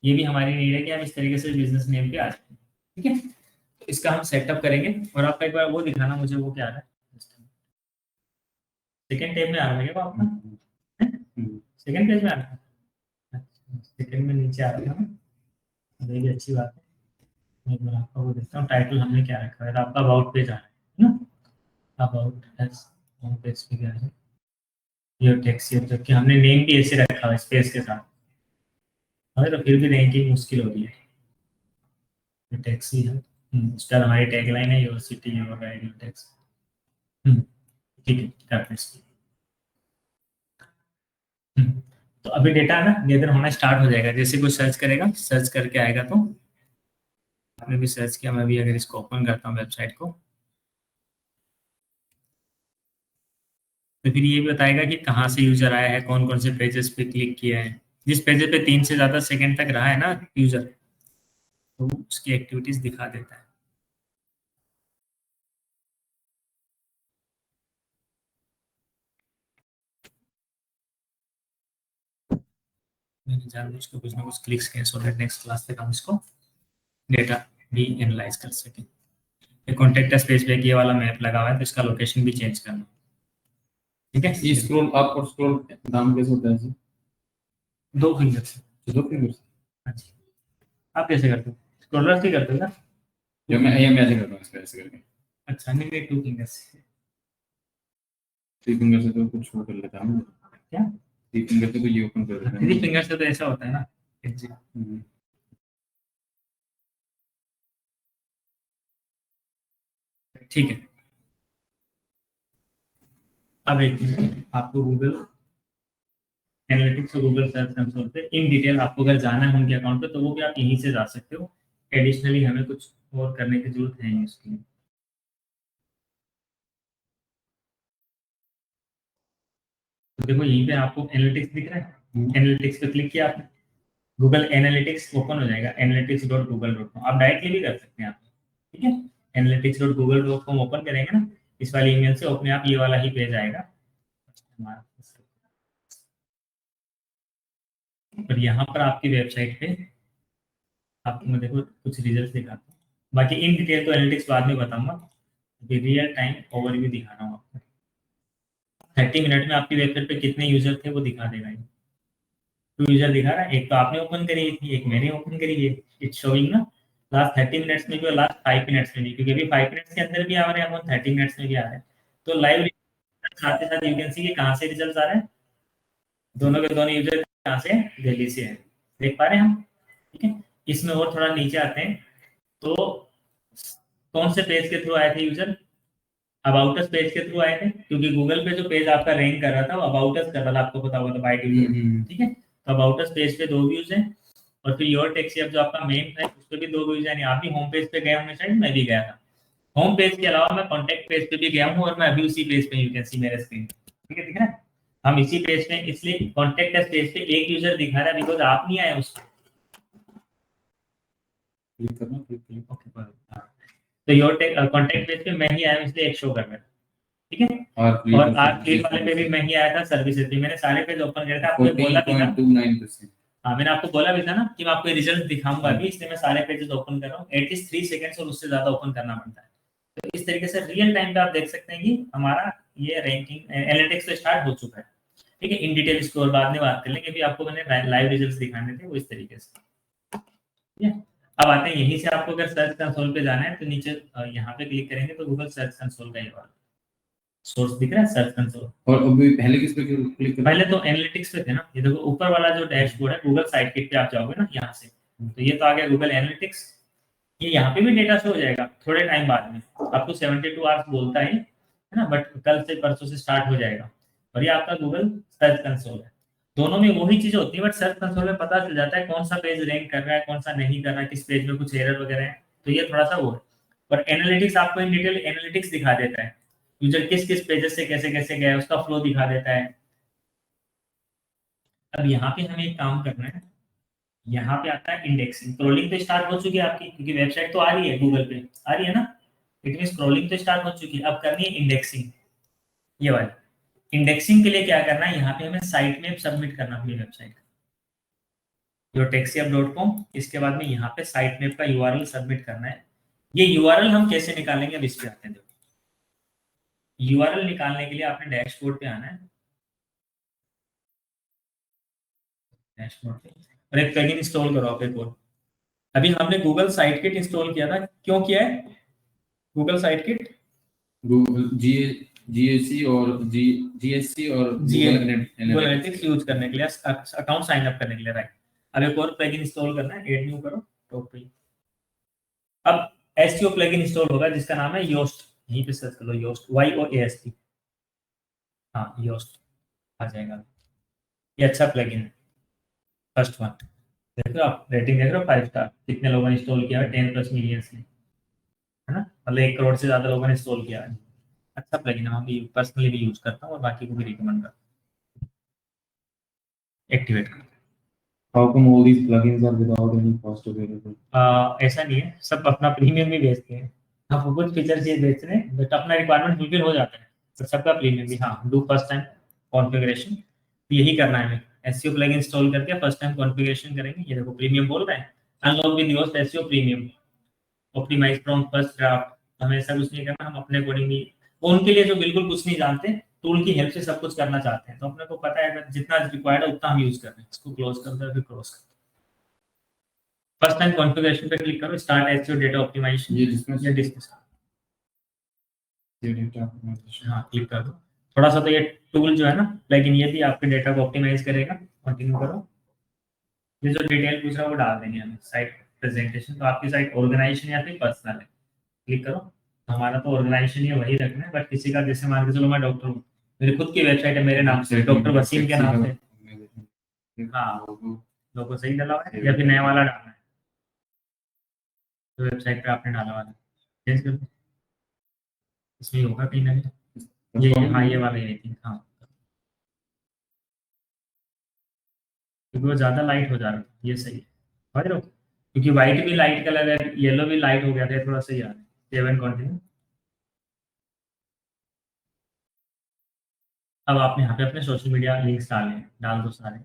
ये भी हमारी नीड है कि हम इस तरीके से बिजनेस नेम पे आ जाए, ठीक है। तो इसका हम सेटअप करेंगे, और आपका एक बार वो दिखाना मुझे, वो क्या आ रहा है। सेकंड टैब में आ रहा है क्या वो आपका, सेकंड पेज में आ रहा है। अच्छा, सेकंड में नीचे आ रहा है ना, ये भी अच्छी बात है। मैं एक बार आपका वो देखता हूँ, टाइटल हमने क्या रखा है, तो आपका अबाउट पेज आ रहा है ना, अबाउट एस होम पेज पे क्या है, ये टैक्सी, जबकि हमने नेम भी ऐसे रखा है स्पेस के साथ, हमें तो फिर भी रैंकिंग मुश्किल हो रही है। ये टैक्सी है, उसका हमारी टैगलाइन है, your city your ride your taxi. ठीक है, करते हैं इसको। तो अभी डेटा ना गैदर होना स्टार्ट हो जाएगा, जैसे कोई सर्च करेगा, सर्च करके आएगा, तो आपने भी सर्च किया, मैं भी अगर इसको ओपन करता हूँ वेबसाइट को, तो फिर ये भी बताएगा कि कहाँ से यूजर आया है, कौन कौन से पेजेस पे क्लिक किया है। जिस पेज पे 3 से ज्यादा सेकंड तक रहा है ना यूजर, तो उसकी एक्टिविटीज दिखा देता है। मैंने जानबूझ के कुछ ना कुछ क्लिक्स किए, सो दैट नेक्स्ट क्लास तक हम इसको डेटा भी एनालाइज कर सकें। कॉन्टेक्ट अस पेज पे ये वाला मैप लगा हुआ है, तो इसका लोकेशन भी चेंज करना, ठीक है। ये स्क्रॉल अप और स्क्रॉल डाउन कैसे होता है ऐसे? 2 फिंगर से। दो फिंगर से? अच्छा, आप कैसे करते हो, स्क्रॉलर से करते हो ना। जो मैं ये ऐसे करता हूँ, इसको ऐसे करके। अच्छा, नहीं नहीं, 2 फिंगर से। 3 फिंगर से तो कुछ वो कर लेता हूँ। क्या 3 फिंगर से तो ये ओपन कर देता 3 फिंगर से तो ऐसा होता है ना। हूँ। ठीक है, अब एक मिनट, आपको गूगल एनालिटिक्स और गूगल सर्च कंसोल पे इन डिटेल आपको अगर जाना है उनके अकाउंट पे, तो वो भी आप यहीं से जा सकते हो। एडिशनली हमें कुछ और करने की जरूरत है नहीं उसके लिए। तो देखो यहीं पे आपको एनालिटिक्स दिख रहा है, एनालिटिक्स पे क्लिक किया आपने, गूगल एनालिटिक्स ओपन हो जाएगा, analytics.google.com। आप डायरेक्टली भी कर सकते हैं आप, ठीक है। analytics.google.com ओपन करेंगे ना, इस वाली ईमेल से अपने आप ये वाला ही पेज आएगा हमारा। और यहाँ पर आपकी वेबसाइट पे आपको मैं देखो कुछ रिजल्ट दिखाता हूँ, बाकी इन डिटेल तो एनालिटिक्स बाद में बताऊंगा, अभी रियल टाइम ओवरव्यू दिखा रहा हूँ आपको। 30 मिनट में आपकी वेबसाइट पे कितने यूजर थे वो दिखा देगा ये। 2 यूजर दिखा रहा है, एक तो आपने ओपन करी थी, एक मैंने ओपन करी है। इट्स शोइंग ना लास्ट 30 मिनट्स में भी और लास्ट 5 मिनट्स में भी, क्योंकि अभी 5 मिनट्स के अंदर भी आ रहे हैं, अपन 30 मिनट्स में भी आ रहे हैं। तो लाइव साथ ही साथ यू कैन सी कि कहाँ से रिजल्ट आ रहे हैं, दोनों के दोनों यूजर कहाँ से, दिल्ली से है, देख पा रहे हैं हम, ठीक है। इसमें और थोड़ा नीचे आते हैं, तो कौन से पेज के थ्रू आए थे यूजर, अबाउट अस पेज के थ्रू आए थे, क्योंकि गूगल पे जो पेज आपका रैंक कर रहा था वो अबाउट अस कर रहा था, आपको पता होगा तो बाय डिफॉल्ट, ठीक है। तो अबाउट अस पेज पे 2 व्यूज हैं, और फिर योर टैक्सी ऐप जो आपका मेन है उस पे भी 2 व्यूज हैं। आप भी होम पेज पे गए होंगे शायद, मैं भी गया था। होम पेज के अलावा मैं कॉन्टैक्ट पेज पे भी गया हूँ, और मैं अभी उसी पेज पे, यू कैन सी मेरे स्क्रीन, ठीक है, दिख रहा है। हम इसी पेज पे, इसलिए कॉन्टैक्ट अस पेज पे एक यूजर दिखा रहा है बिकॉज आप नहीं आए उस पे। क्लिक करना, क्लिक ओके, तो योर कॉन्टैक्ट पेज पे मैं ही आया हूं, इसलिए एक शो कर रहा है, ठीक है। और आर क्लिक वाले पे भी मैं ही आया था, सर्विसेज भी मैंने सारे पेज ओपन किया था, आपको बोला भी था। 14.29%। हाँ, मैंने आपको बोला भी था ना कि मैं आपको रिजल्ट दिखाऊंगा अभी, इसलिए मैं सारे पेजेस ओपन कर रहा हूँ। एटलीस्ट 3 सेकंड्स और उससे ज्यादा ओपन करना पड़ता है। तो इस तरीके से रियल टाइम पे आप देख सकते हैं कि हमारा ये रैंकिंग एनालिटिक्स तो स्टार्ट हो चुका है, ठीक है। इन डिटेल स्कोर बाद में बात कर लेंगे, अभी आपको मैंने लाइव रिजल्ट्स दिखाने थे वो इस तरीके से, ठीक है। अब आते हैं यहीं से, आपको अगर सर्च कंसोल पे जाना है तो नीचे यहाँ पे क्लिक करेंगे तो गूगल सर्च कंसोल का ये वाला सोर्स दिख रहा है, सर्च कंसोल। और अभी पहले किस पे क्लिक करना? पहले तो एनालिटिक्स पे थे ना, ये देखो ऊपर वाला जो डैशबोर्ड है गूगल साइट किट पे आप जाओगे ना यहाँ से, तो ये तो आ गया गूगल एनालिटिक्स। ये यहाँ पे भी डेटा शो हो जाएगा थोड़े टाइम बाद में, आपको 72 आवर्स बोलता है ना, बट कल से परसों से स्टार्ट हो जाएगा। और ये आपका गूगल सर्च कंसोल है। दोनों में वही चीजें होती है, बट सर्च कंसोल में पता चल जाता है कौन सा पेज रैंक कर रहा है, कौन सा नहीं कर रहा है, किस पेज में कुछ एरर वगैरह है, तो ये थोड़ा सा वो है। और एनालिटिक्स आपको इन डिटेल एनालिटिक्स दिखा देता है, यूजर किस किस पेजेस से कैसे कैसे गया उसका फ्लो दिखा देता है। अब यहाँ पे हमें एक काम करना है, यहाँ पे आता है इंडेक्सिंग। स्क्रॉलिंग तो स्टार्ट हो चुकी है आपकी, क्योंकि वेबसाइट तो आ रही है गूगल पे, आ रही है ना, लेकिन स्क्रॉलिंग तो स्टार्ट हो चुकी है। अब करनी है इंडेक्सिंग, ये वाली। इंडेक्सिंग के लिए क्या करना है, यहाँ पे हमें साइट में सबमिट करना अपनी वेबसाइट yourtaxiapp.com। इसके बाद में यहाँ पे साइट मैप का यूआरएल सबमिट करना है। ये यूआरएल हम कैसे निकालेंगे अब इस पे आते हैं। देखो, यूआरएल निकालने के लिए आपने डैशबोर्ड पे आना है, डैशबोर्ड पे, और एक प्लगइन इंस्टॉल करो आप एक और। अभी हमने गूगल साइट किट इंस्टॉल किया था, क्यों किया है Google site kit? Google GSC और जीएससी और गूगल एनालिटिक्स यूज करने के लिए, अकाउंट साइन अप करने के लिए, राइट। अब एक और प्लगइन इंस्टॉल करना है, ऐड न्यू करो, टॉप पे। अब एसईओ प्लगइन इंस्टॉल होगा जिसका नाम है योस्ट, यहीं पे सर्च कर लो योस्ट, YOAST। हाँ, योस्ट आ जाएगा। ये अच्छा प्लगइन है, फर्स्ट वन। देख रहे हो आप, रेटिंग देख रहे हो 5 स्टार, कितने लोगों ने इंस्टॉल किया है, 10+ मिलियन ने, है ना, मतलब 1 करोड़ से ज्यादा लोगों ने इंस्टॉल किया है। अच्छा प्लगइन है, मैं भी पर्सनली भी यूज करता हूँ और बाकी को भी रिकमेंड करता हूँ। एक्टिवेट करो। How come all these plugins are without any cost available? ऐसा नहीं है, सब अपना प्रीमियम भी बेचते हैं। आपको कुछ फीचर चाहिए बेच रहे हैं, बट अपना रिक्वायरमेंट फुलफिल हो जाता है, तो सबका प्रीमियम भी। हाँ, डू फर्स्ट टाइम कॉन्फ़िगरेशन, यही करना है हमें। एसईओ प्लगइन इंस्टॉल करके फर्स्ट टाइम कॉन्फ़िगरेशन करेंगे। ये देखो प्रीमियम बोल रहा है, unlock with Yoast SEO premium, optimise from first draft. हमें ऐसा कुछ नहीं करना, हम अपने अकॉर्डिंग ही, उनके लिए जो बिल्कुल कुछ नहीं जानते, टूल की हेल्प से सब कुछ करना चाहते हैं, तो अपने को पता है अगर जितना रिक्वायर्ड है उतना हम यूज कर रहे हैं। इसको क्लोज कर दो, फिर क्लोज कर दो। फर्स्ट टाइम कॉन्फ़िगरेशन पे क्लिक करो, स्टार्ट एसईओ डेटा ऑप्टिमाइजेशन, ये जिसमें ये डिस्कस, ये डेटा ऑप्टिमाइजेशन, हाँ क्लिक कर दो। थोड़ा सा तो ये टूल जो है ना, लेकिन ये भी आपके डेटा को ऑप्टिमाइज करेगा। कंटिन्यू करो, ये जो डिटेल पूछ रहा है वो डाल देंगे हमें। साइट प्रेजेंटेशन, तो आपकी साइट ऑर्गेनाइजेशन या फिर पर्सनल है, क्लिक करो। हमारा तो ऑर्गेनाइजेशन ही वही रखना है, बट किसी का, जैसे मान के चलो मैं डॉक्टर हूँ, मेरी खुद की वेबसाइट है मेरे नाम से, डॉक्टर वसीम के नाम से, हाँ, लोगो सही डाला हुआ है या फिर नया वाला डालना है, तो वेबसाइट पे आपने डाला वाला चेंज कर दो, इसमें होगा कहीं ना कहीं। ये हाँ, ये वाला ही थिंक, हाँ, क्योंकि वो ज्यादा लाइट हो जा रहा है, ये सही है, समझ रहे हो, क्योंकि व्हाइट भी लाइट कलर है, येलो भी लाइट हो गया था, थोड़ा सही आ रहा है। Save and continue. अब आपने यहाँ पे अपने सोशल मीडिया लिंक्स डाले हैं, डाल दो सारे।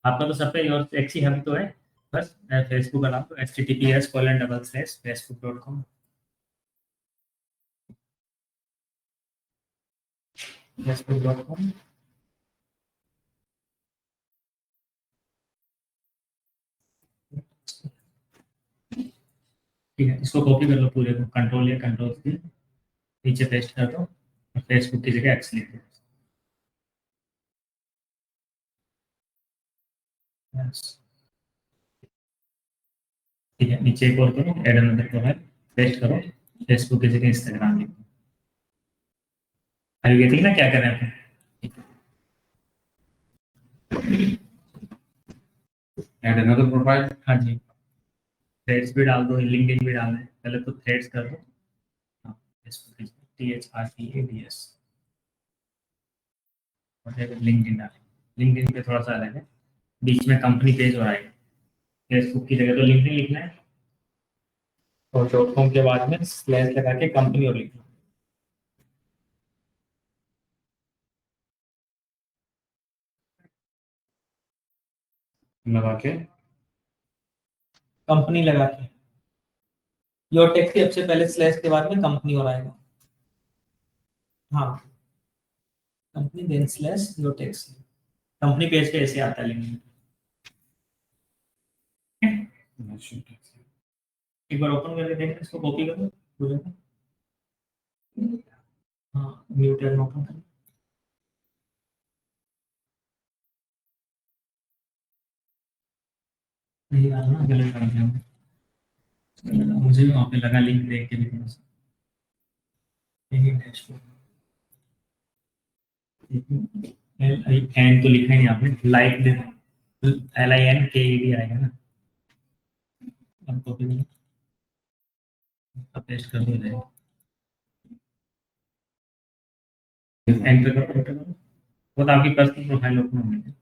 आपका तो सब पे योर टैक्सी हब तो है, बस फेसबुक का नाम तो https://facebook.com, facebook.com। ठीक है, इसको कॉपी कर लो पूरे को, कंट्रोल या कंट्रोल से नीचे पेस्ट कर दो, फेसबुक की जगह एक्स लिख दो। Yes। ठीक है, नीचे एक और करो, ऐड अनदर प्रोफाइल, पेस्ट करो, फेसबुक की जगह इंस्टाग्राम लिख दो। आर यू गेटिंग ना क्या कर रहे हैं अपन? Add another profile. हाँ जी, थ्रेड्स भी डाल दो, लिंक्डइन भी डालना है, पहले तो थ्रेड्स कर दो। हाँ, THREADS और लिंक्डइन डालें। लिंक्डइन पे थोड़ा सा अलग है, बीच में कंपनी पेज और आएगा। फेसबुक की जगह तो लिंक्डइन लिखना है और डॉट कॉम के बाद में स्लैश लगा के कंपनी और लिखना है। लगा के कंपनी लगा के योर टेक्स के सबसे पहले स्लैश के बाद में कंपनी और आएगा। हाँ, company then slash your tax. Company page पे ऐसे आता है लिंक्डइन। एक बार ओपन करके देखना, इसको कॉपी करो पूरे को। हाँ, न्यू टैब ओपन करो। नहीं आ रहा ना, गलत कर दिया मुझे भी वहाँ पे लगा लिंक देख के भी थोड़ा सा। यही डैशबोर्ड LIN तो लिखा ही नहीं आपने, लाइक LINKED आएगा ना। अब कॉपी करो, अब पेस्ट कर दो जाएगा। एंटर करो, एंटर करो। वो तो आपकी पर्सनल प्रोफाइल ओपन होनी है।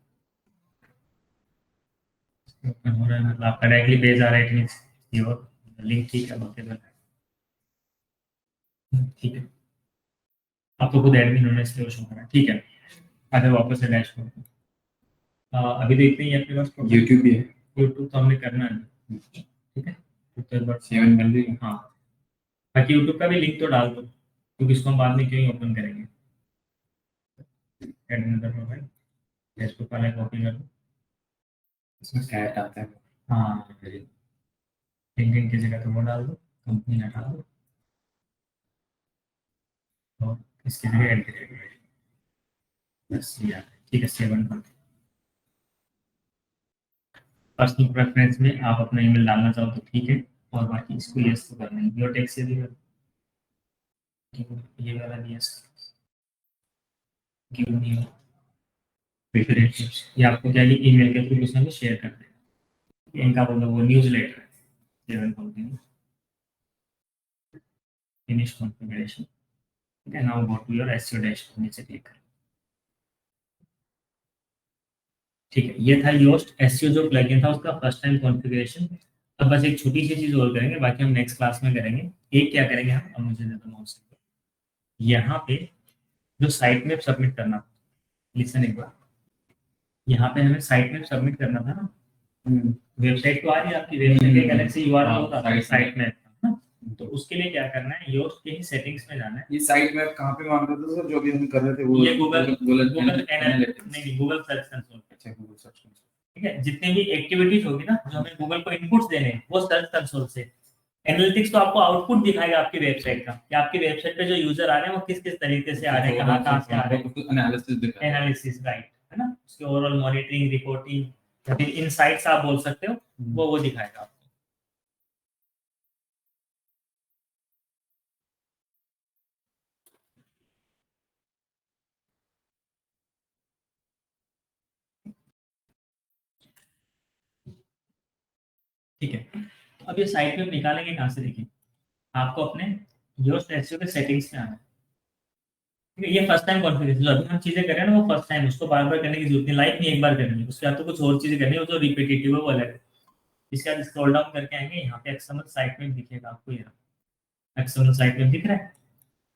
ओपन हो रहा है मतलब आपका डायरेक्टली पेज आ रहा है, इट मींस योर लिंक ठीक है, ओके ठीक है। आप तो खुद एडमिन होने से वो शो कर रहा है, ठीक है। आगे वापस से डैशबोर्ड पे। अभी तो इतनी ही है अपने पास। YouTube भी है। YouTube तो हमने करना है, ठीक है। तो एक बार 7 बन रही है। हाँ, बाकी YouTube का भी लिंक तो डाल दो, क्योंकि इसको हम बाद में क्यों ही ओपन करेंगे। एडमिन का प्रोफाइल फेसबुक वाला कॉपी कर दो, इसमें कैट आता है। हाँ, लिंक्डइन की जगह तो वो डाल दो, कंपनी हटा दो और इसकी जगह एड करेंगे। बस ये आ गया, ठीक है। 7 पर पर्सनल प्रेफरेंस में आप अपना ईमेल डालना चाहो तो ठीक है, और बाकी इसको यस तो करना है। योर टेक्स्ट से भी ये वाला भी यस, गिव मी प्रेफरेंस। ये आपको क्या ईमेल के थ्रू किसी ने शेयर कर देगा। इनका वो न्यूज़लेटर है 7 कंपनी। फिनिश कॉन्फ़िगरेशन, ठीक है। Now go to your SEO dashboard, नीचे क्लिक करें। ठीक है, ये था योस्ट एसईओ जो प्लगइन था उसका फर्स्ट टाइम कॉन्फ़िगरेशन। अब बस एक छोटी सी चीज और करेंगे, बाकी हम नेक्स्ट क्लास में करेंगे। एक क्या करेंगे हम, अब मुझे देता हूँ यहाँ पे जो साइट मैप सबमिट करना, लिसन एक बार। यहाँ पे हमें साइट मैप सबमिट करना था ना। वेबसाइट तो आ रही है आपकी, वेबसाइट के गैलेक्सी यूआरएल होता है साइट मैप का। तो उसके लिए क्या करना है, योस्ट के ही सेटिंग्स में जाना है। ये साइट मैप कहाँ पे मांग रहे थे सर, जो भी हम कर रहे थे वो? ये गूगल एनालिटिक्स। नहीं, गूगल सर्च कंसोल। अच्छा, गूगल सर्च कंसोल। ठीक है, जितने भी एक्टिविटीज होगी ना जो हमें गूगल को इनपुट्स देने हैं वो सर्च कंसोल से। एनालिटिक्स तो आपको आउटपुट दिखाएगा आपकी वेबसाइट का, कि आपकी वेबसाइट पे जो यूजर आ रहे हैं वो किस किस तरीके से आ रहे हैं, कहाँ से आ रहे हैं। एनालिसिस, राइट, है ना। उसके ओवरऑल मॉनिटरिंग, रिपोर्टिंग या फिर इनसाइट्स आप बोल सकते हो, वो दिखाएगा आपको। ठीक है, अब ये साइट में निकालेंगे कहाँ से, देखिए आपको अपने योस्ट एसईओ के सेटिंग्स में आना है। ठीक है, ये फर्स्ट टाइम कॉन्फ़िगरेशन जो अभी हम चीजें कर रहे हैं ना, वो फर्स्ट टाइम, उसको बार बार करने की जरूरत नहीं, लाइक नहीं एक बार करनी है। उसके बाद तो कुछ और चीजें करनी है, वो जो रिपीटेटिव है वो अलग है। इसके बाद स्क्रॉल डाउन करके आएंगे, यहाँ पे एक्सएमएल साइट में दिखेगा आपको, यहाँ एक्सएमएल साइट में दिख रहा है,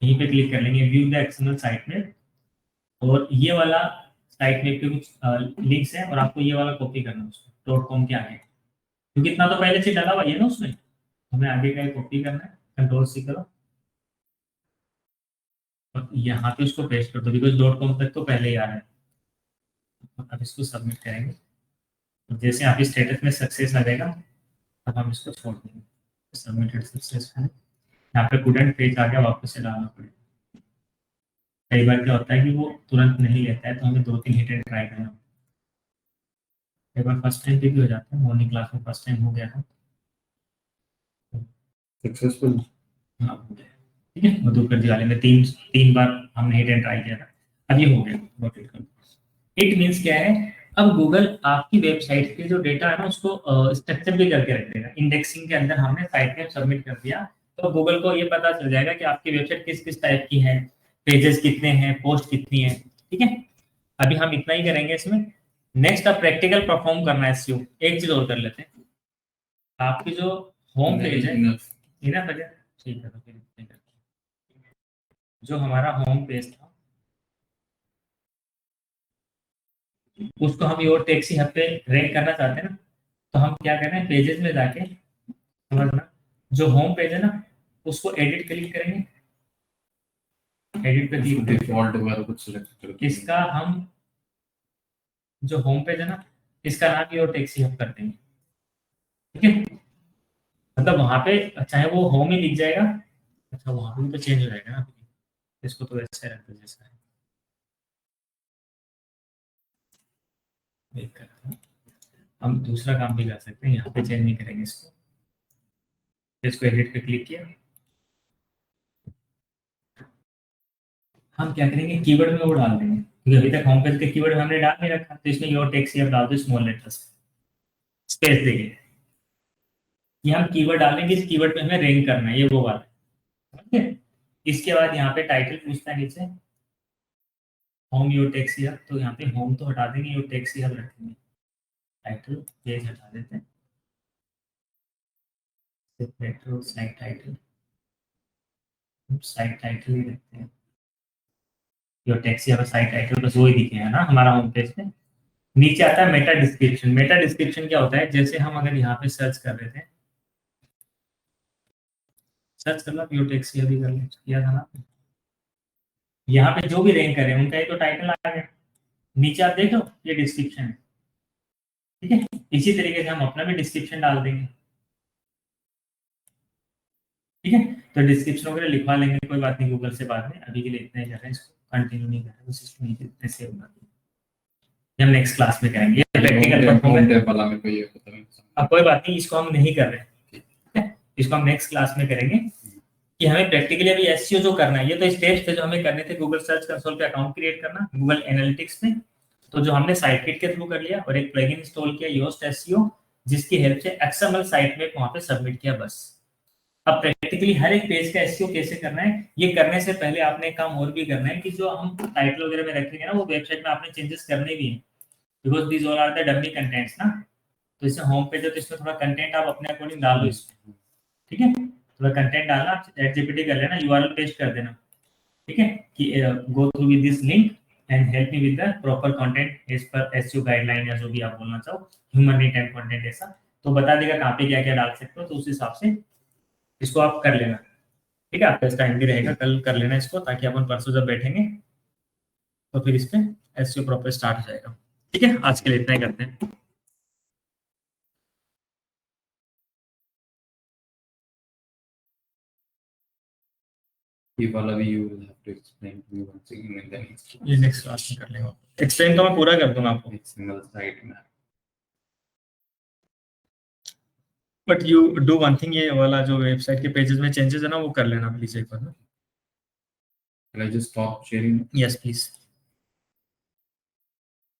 यहीं पे क्लिक कर लेंगे व्यू द एक्सएमएल साइट में। और ये वाला साइट में पे कुछ लिंक्स है और आपको ये वाला कॉपी करना है उसको .com के आगे, क्योंकि इतना तो पहले से डाला हुआ है ना उसमें, हमें आगे का कॉपी करना है। कंट्रोल सी करो और यहाँ पे उसको पेस्ट कर दो, बिकॉज .com तक तो पहले ही आ रहा है। अब इसको सबमिट करेंगे, जैसे यहाँ पे स्टेटस में सक्सेस आ जाएगा तब हम इसको छोड़ देंगे। सबमिटेड सक्सेसफुल, यहाँ पे कुडंट पेज आ गया, वापस से डालना पड़ेगा। कई बार क्या होता है कि वो तुरंत नहीं लेता है, तो हमें 2-3 हिट एंड ट्राई करना। कई बार फर्स्ट टाइम पे भी हो जाता है, मॉर्निंग क्लास में फर्स्ट टाइम हो गया था, सक्सेसफुल। हाँ हो गया। ठीक है, मधुकर जी वाले में तीन बार हमने हिट एंड ट्राई किया था, अभी हो गया। इट मीन्स क्या है, अब गूगल आपकी वेबसाइट के जो डेटा है ना उसको स्ट्रक्चर भी करके रख देगा। इंडेक्सिंग के अंदर हमने साइट नेम सबमिट कर दिया तो गूगल को ये पता चल जाएगा कि आपकी वेबसाइट किस किस टाइप की है, पेजेस कितने हैं, पोस्ट कितनी है। ठीक है, अभी हम इतना ही करेंगे इसमें। नेक्स्ट अब प्रैक्टिकल परफॉर्म करना है एसईओ। एक चीज और कर लेते हैं, आपकी जो होम पेज है इनफ है क्या? ठीक है, तो फिर इतने करते हैं। जो हमारा होम पेज था उसको हम योर टैक्सी हब पे रैंक करना चाहते हैं ना, तो हम क्या कर रहे हैं, पेजेस में जाके समझना, जो होम पेज है ना उसको एडिट क्लिक करेंगे, एडिट पे क्लिक करके डिफॉल्ट वगैरह कुछ सिलेक्ट करके इसका हम जो होम पेज है ना इसका नाम योर टैक्सी हब कर देंगे। ठीक है, मतलब वहां पे चाहे वो होम ही लिख जाएगा, अच्छा वहां पे भी तो चेंज हो जाएगा ना, इसको तो वैसे रहता है जैसा है। वेट करते हैं, हम दूसरा काम भी कर सकते हैं, यहाँ पे चेंज नहीं करेंगे इसको एडिट पे क्लिक किया, हम क्या करेंगे कीवर्ड में वो डाल देंगे, क्योंकि अभी तक होम पेज के कीवर्ड हमने डाल नहीं रखा, तो इसमें योर टैक्सी हब डाल दो स्मॉल लेटर्स, स्पेस देंगे, ये हम कीवर्ड डालेंगे, इस कीवर्ड पे हमें रैंक करना है, ये वो वाला है। इसके बाद यहाँ पे टाइटल पूछता है नीचे होम योर टैक्सी हब, तो यहाँ पे होम तो हटा देंगे, योर टैक्सी हब रखेंगे, टाइटल पेज हटा देते हैं, साइट टाइटल, साइट टाइटल ही रखते हैं, your taxi hub site title बस वो ही दिखे है ना हमारा होम पेज पे। नीचे आता है मेटा डिस्क्रिप्शन। मेटा डिस्क्रिप्शन क्या होता है, जैसे हम अगर यहाँ पे सर्च कर रहे थे, सर्च कर लो योर टैक्सी अभी कर ले, किया था ना, यहाँ पे जो भी रैंक करे उनका ये तो टाइटल आ गया, नीचे आप देखो ये डिस्क्रिप्शन है। ठीक है, इसी तरीके से हम अपना भी डिस्क्रिप्शन डाल देंगे। ठीक है, तो डिस्क्रिप्शन वगैरह लिखवा लेंगे, कोई बात नहीं, गूगल से बाद में, अभी के लिए इतना ही कर रहे हैं, इसको कंटिन्यू नहीं कर रहे, बस इसको नीचे इतने सेव कर दिया, हम नेक्स्ट क्लास में करेंगे। ये प्रैक्टिकल परफॉर्मेंस वाला मेरे को ये पता नहीं, अब कोई बात नहीं, इसको हम नहीं कर रहे हैं, इसको हम नेक्स्ट क्लास में करेंगे कि हमें प्रैक्टिकली अभी एसईओ जो करना है, ये तो स्टेप्स थे जो हमें करने थे, गूगल सर्च कंसोल पे अकाउंट क्रिएट करना, गूगल एनालिटिक्स में, तो जो हमने साइटकिट के थ्रू कर लिया, और एक प्लगइन इंस्टॉल किया योस्ट एसईओ, जिसकी हेल्प से एक्सएमएल साइट में वहां पे सबमिट किया, बस। अब प्रैक्टिकली हर एक पेज का एसईओ कैसे करना है, ये करने से पहले आपने एक काम और भी करना है कि जो हम टाइटल वगैरह में रखेंगे ना, वो वेबसाइट में आपने चेंजेस करने भी हैं, because these all are the dummy contents ना, तो इससे होम पेज है तो इसमें थोड़ा कंटेंट आप अपने अकॉर्डिंग डाल लो इसमें। ठीक है, थोड़ा कंटेंट डालना, चैट जीपीटी कर लेना, यूआरएल पेस्ट कर देना। ठीक है, कि go through with this link and help me with the proper content as per SEO guideline, या जो भी आप बोलना चाहो, ह्यूमन रिटेन कंटेंट, ऐसा तो बता देगा कहाँ पे क्या क्या डाल सकते हो, तो उस हिसाब से इसको आप कर लेना। ठीक है, आपका इस टाइम भी रहेगा, कल कर लेना इसको, ताकि अपन परसों जब बैठेंगे तो फिर इस पे एसईओ प्रॉपर स्टार्ट हो जाएगा। ठीक है, आज के लिए इतना ही करते हैं। ये वाला भी you will have to explain to me once again in the next class. ये नेक्स्ट क्लास में कर लेंगे, एक्सप्लेन तो मैं पूरा कर दूंगा आपको, एक सिंगल साइट में। But you do one thing, ये वाला जो वेबसाइट के पेजेस में चेंजेस है ना वो कर लेना प्लीज एक बार ना। Can I just stop sharing? Yes please.